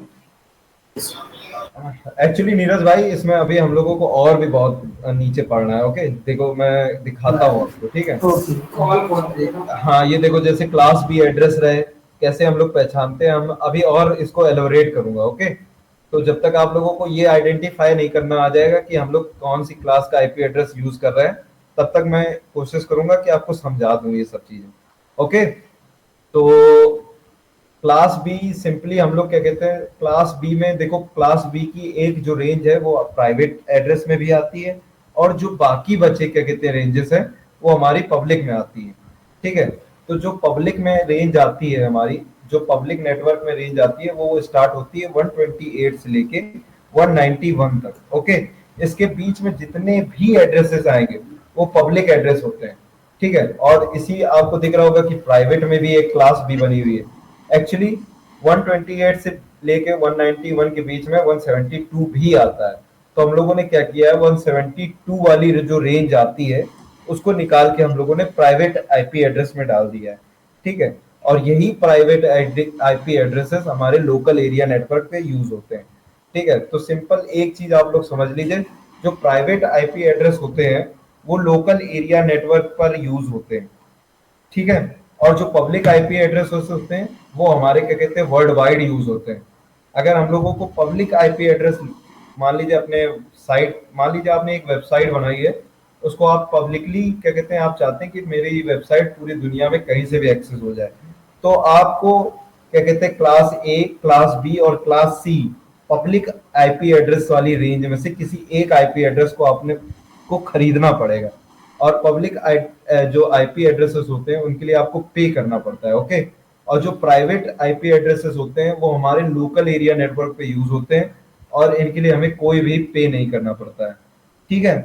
एक्चुअली नीरज भाई, इसमें अभी हम लोगों को और भी बहुत नीचे पढ़ना है। ओके, देखो मैं दिखाता हूँ आपको, ठीक है? ओके। हाँ, ये देखो, जैसे क्लास बी एड्रेस रहे, कैसे हम लोग पहचानते हैं, हम अभी और इसको एलोबरेट करूंगा। ओके, तो जब तक आप लोगों को ये आइडेंटिफाई नहीं करना आ जाएगा कि हम लोग कौन सी क्लास का आईपी एड्रेस यूज कर रहे हैं, तब तक मैं कोशिश करूंगा कि आपको समझा दूं ये सब चीजें। ओके, तो क्लास बी सिंपली हम लोग क्या कहते हैं, क्लास बी में देखो, क्लास बी की एक जो रेंज है वो प्राइवेट एड्रेस में भी आती है, और जो बाकी बचे क्या कहते हैं रेंजेस है, वो हमारी पब्लिक में आती है। ठीक है, तो जो पब्लिक में रेंज आती है हमारी, जो पब्लिक नेटवर्क में रेंज आती है, वो स्टार्ट होती है 128 से लेके 191 तक। ओके, इसके बीच में जितने भी एड्रेसेस आएंगे वो पब्लिक एड्रेस होते हैं। ठीक है, और इसी आपको दिख रहा होगा कि प्राइवेट में भी एक क्लास बी बनी हुई है। एक्चुअली 128 से लेके 191 के बीच में 172 भी आता है। तो हम लोगों ने क्या किया है, 172 वाली जो रेंज आती है उसको निकाल के हम लोगों ने प्राइवेट आईपी एड्रेस में डाल दिया है। ठीक है, और यही प्राइवेट आईपी एड्रेसेस हमारे लोकल एरिया नेटवर्क पे यूज होते हैं। ठीक है, तो सिंपल एक चीज आप लोग समझ लीजिए, जो प्राइवेट आईपी एड्रेस होते हैं वो लोकल एरिया नेटवर्क पर यूज होते हैं। ठीक है, और जो पब्लिक आईपी एड्रेस होते हैं वो हमारे क्या कहते हैं, वर्ल्ड वाइड यूज होते हैं। अगर हम लोगों को पब्लिक आईपी एड्रेस, मान लीजिए अपने साइट, मान लीजिए आपने एक वेबसाइट बनाई है, उसको आप पब्लिकली क्या कहते हैं, आप चाहते हैं कि मेरी वेबसाइट पूरी दुनिया में कहीं से भी एक्सेस हो जाए, तो आपको क्या कहते हैं, क्लास ए, क्लास बी और class C public IP address वाली रेंज में से किसी एक आईपी एड्रेस को आपने को खरीदना पड़ेगा। और पब्लिक जो आईपी एड्रेसेस होते हैं उनके लिए आपको पे करना पड़ता है। ओके, और जो प्राइवेट आईपी एड्रेसेस होते हैं वो हमारे लोकल एरिया नेटवर्क पे यूज होते हैं, और इनके लिए हमें कोई भी पे नहीं करना पड़ता है। ठीक है,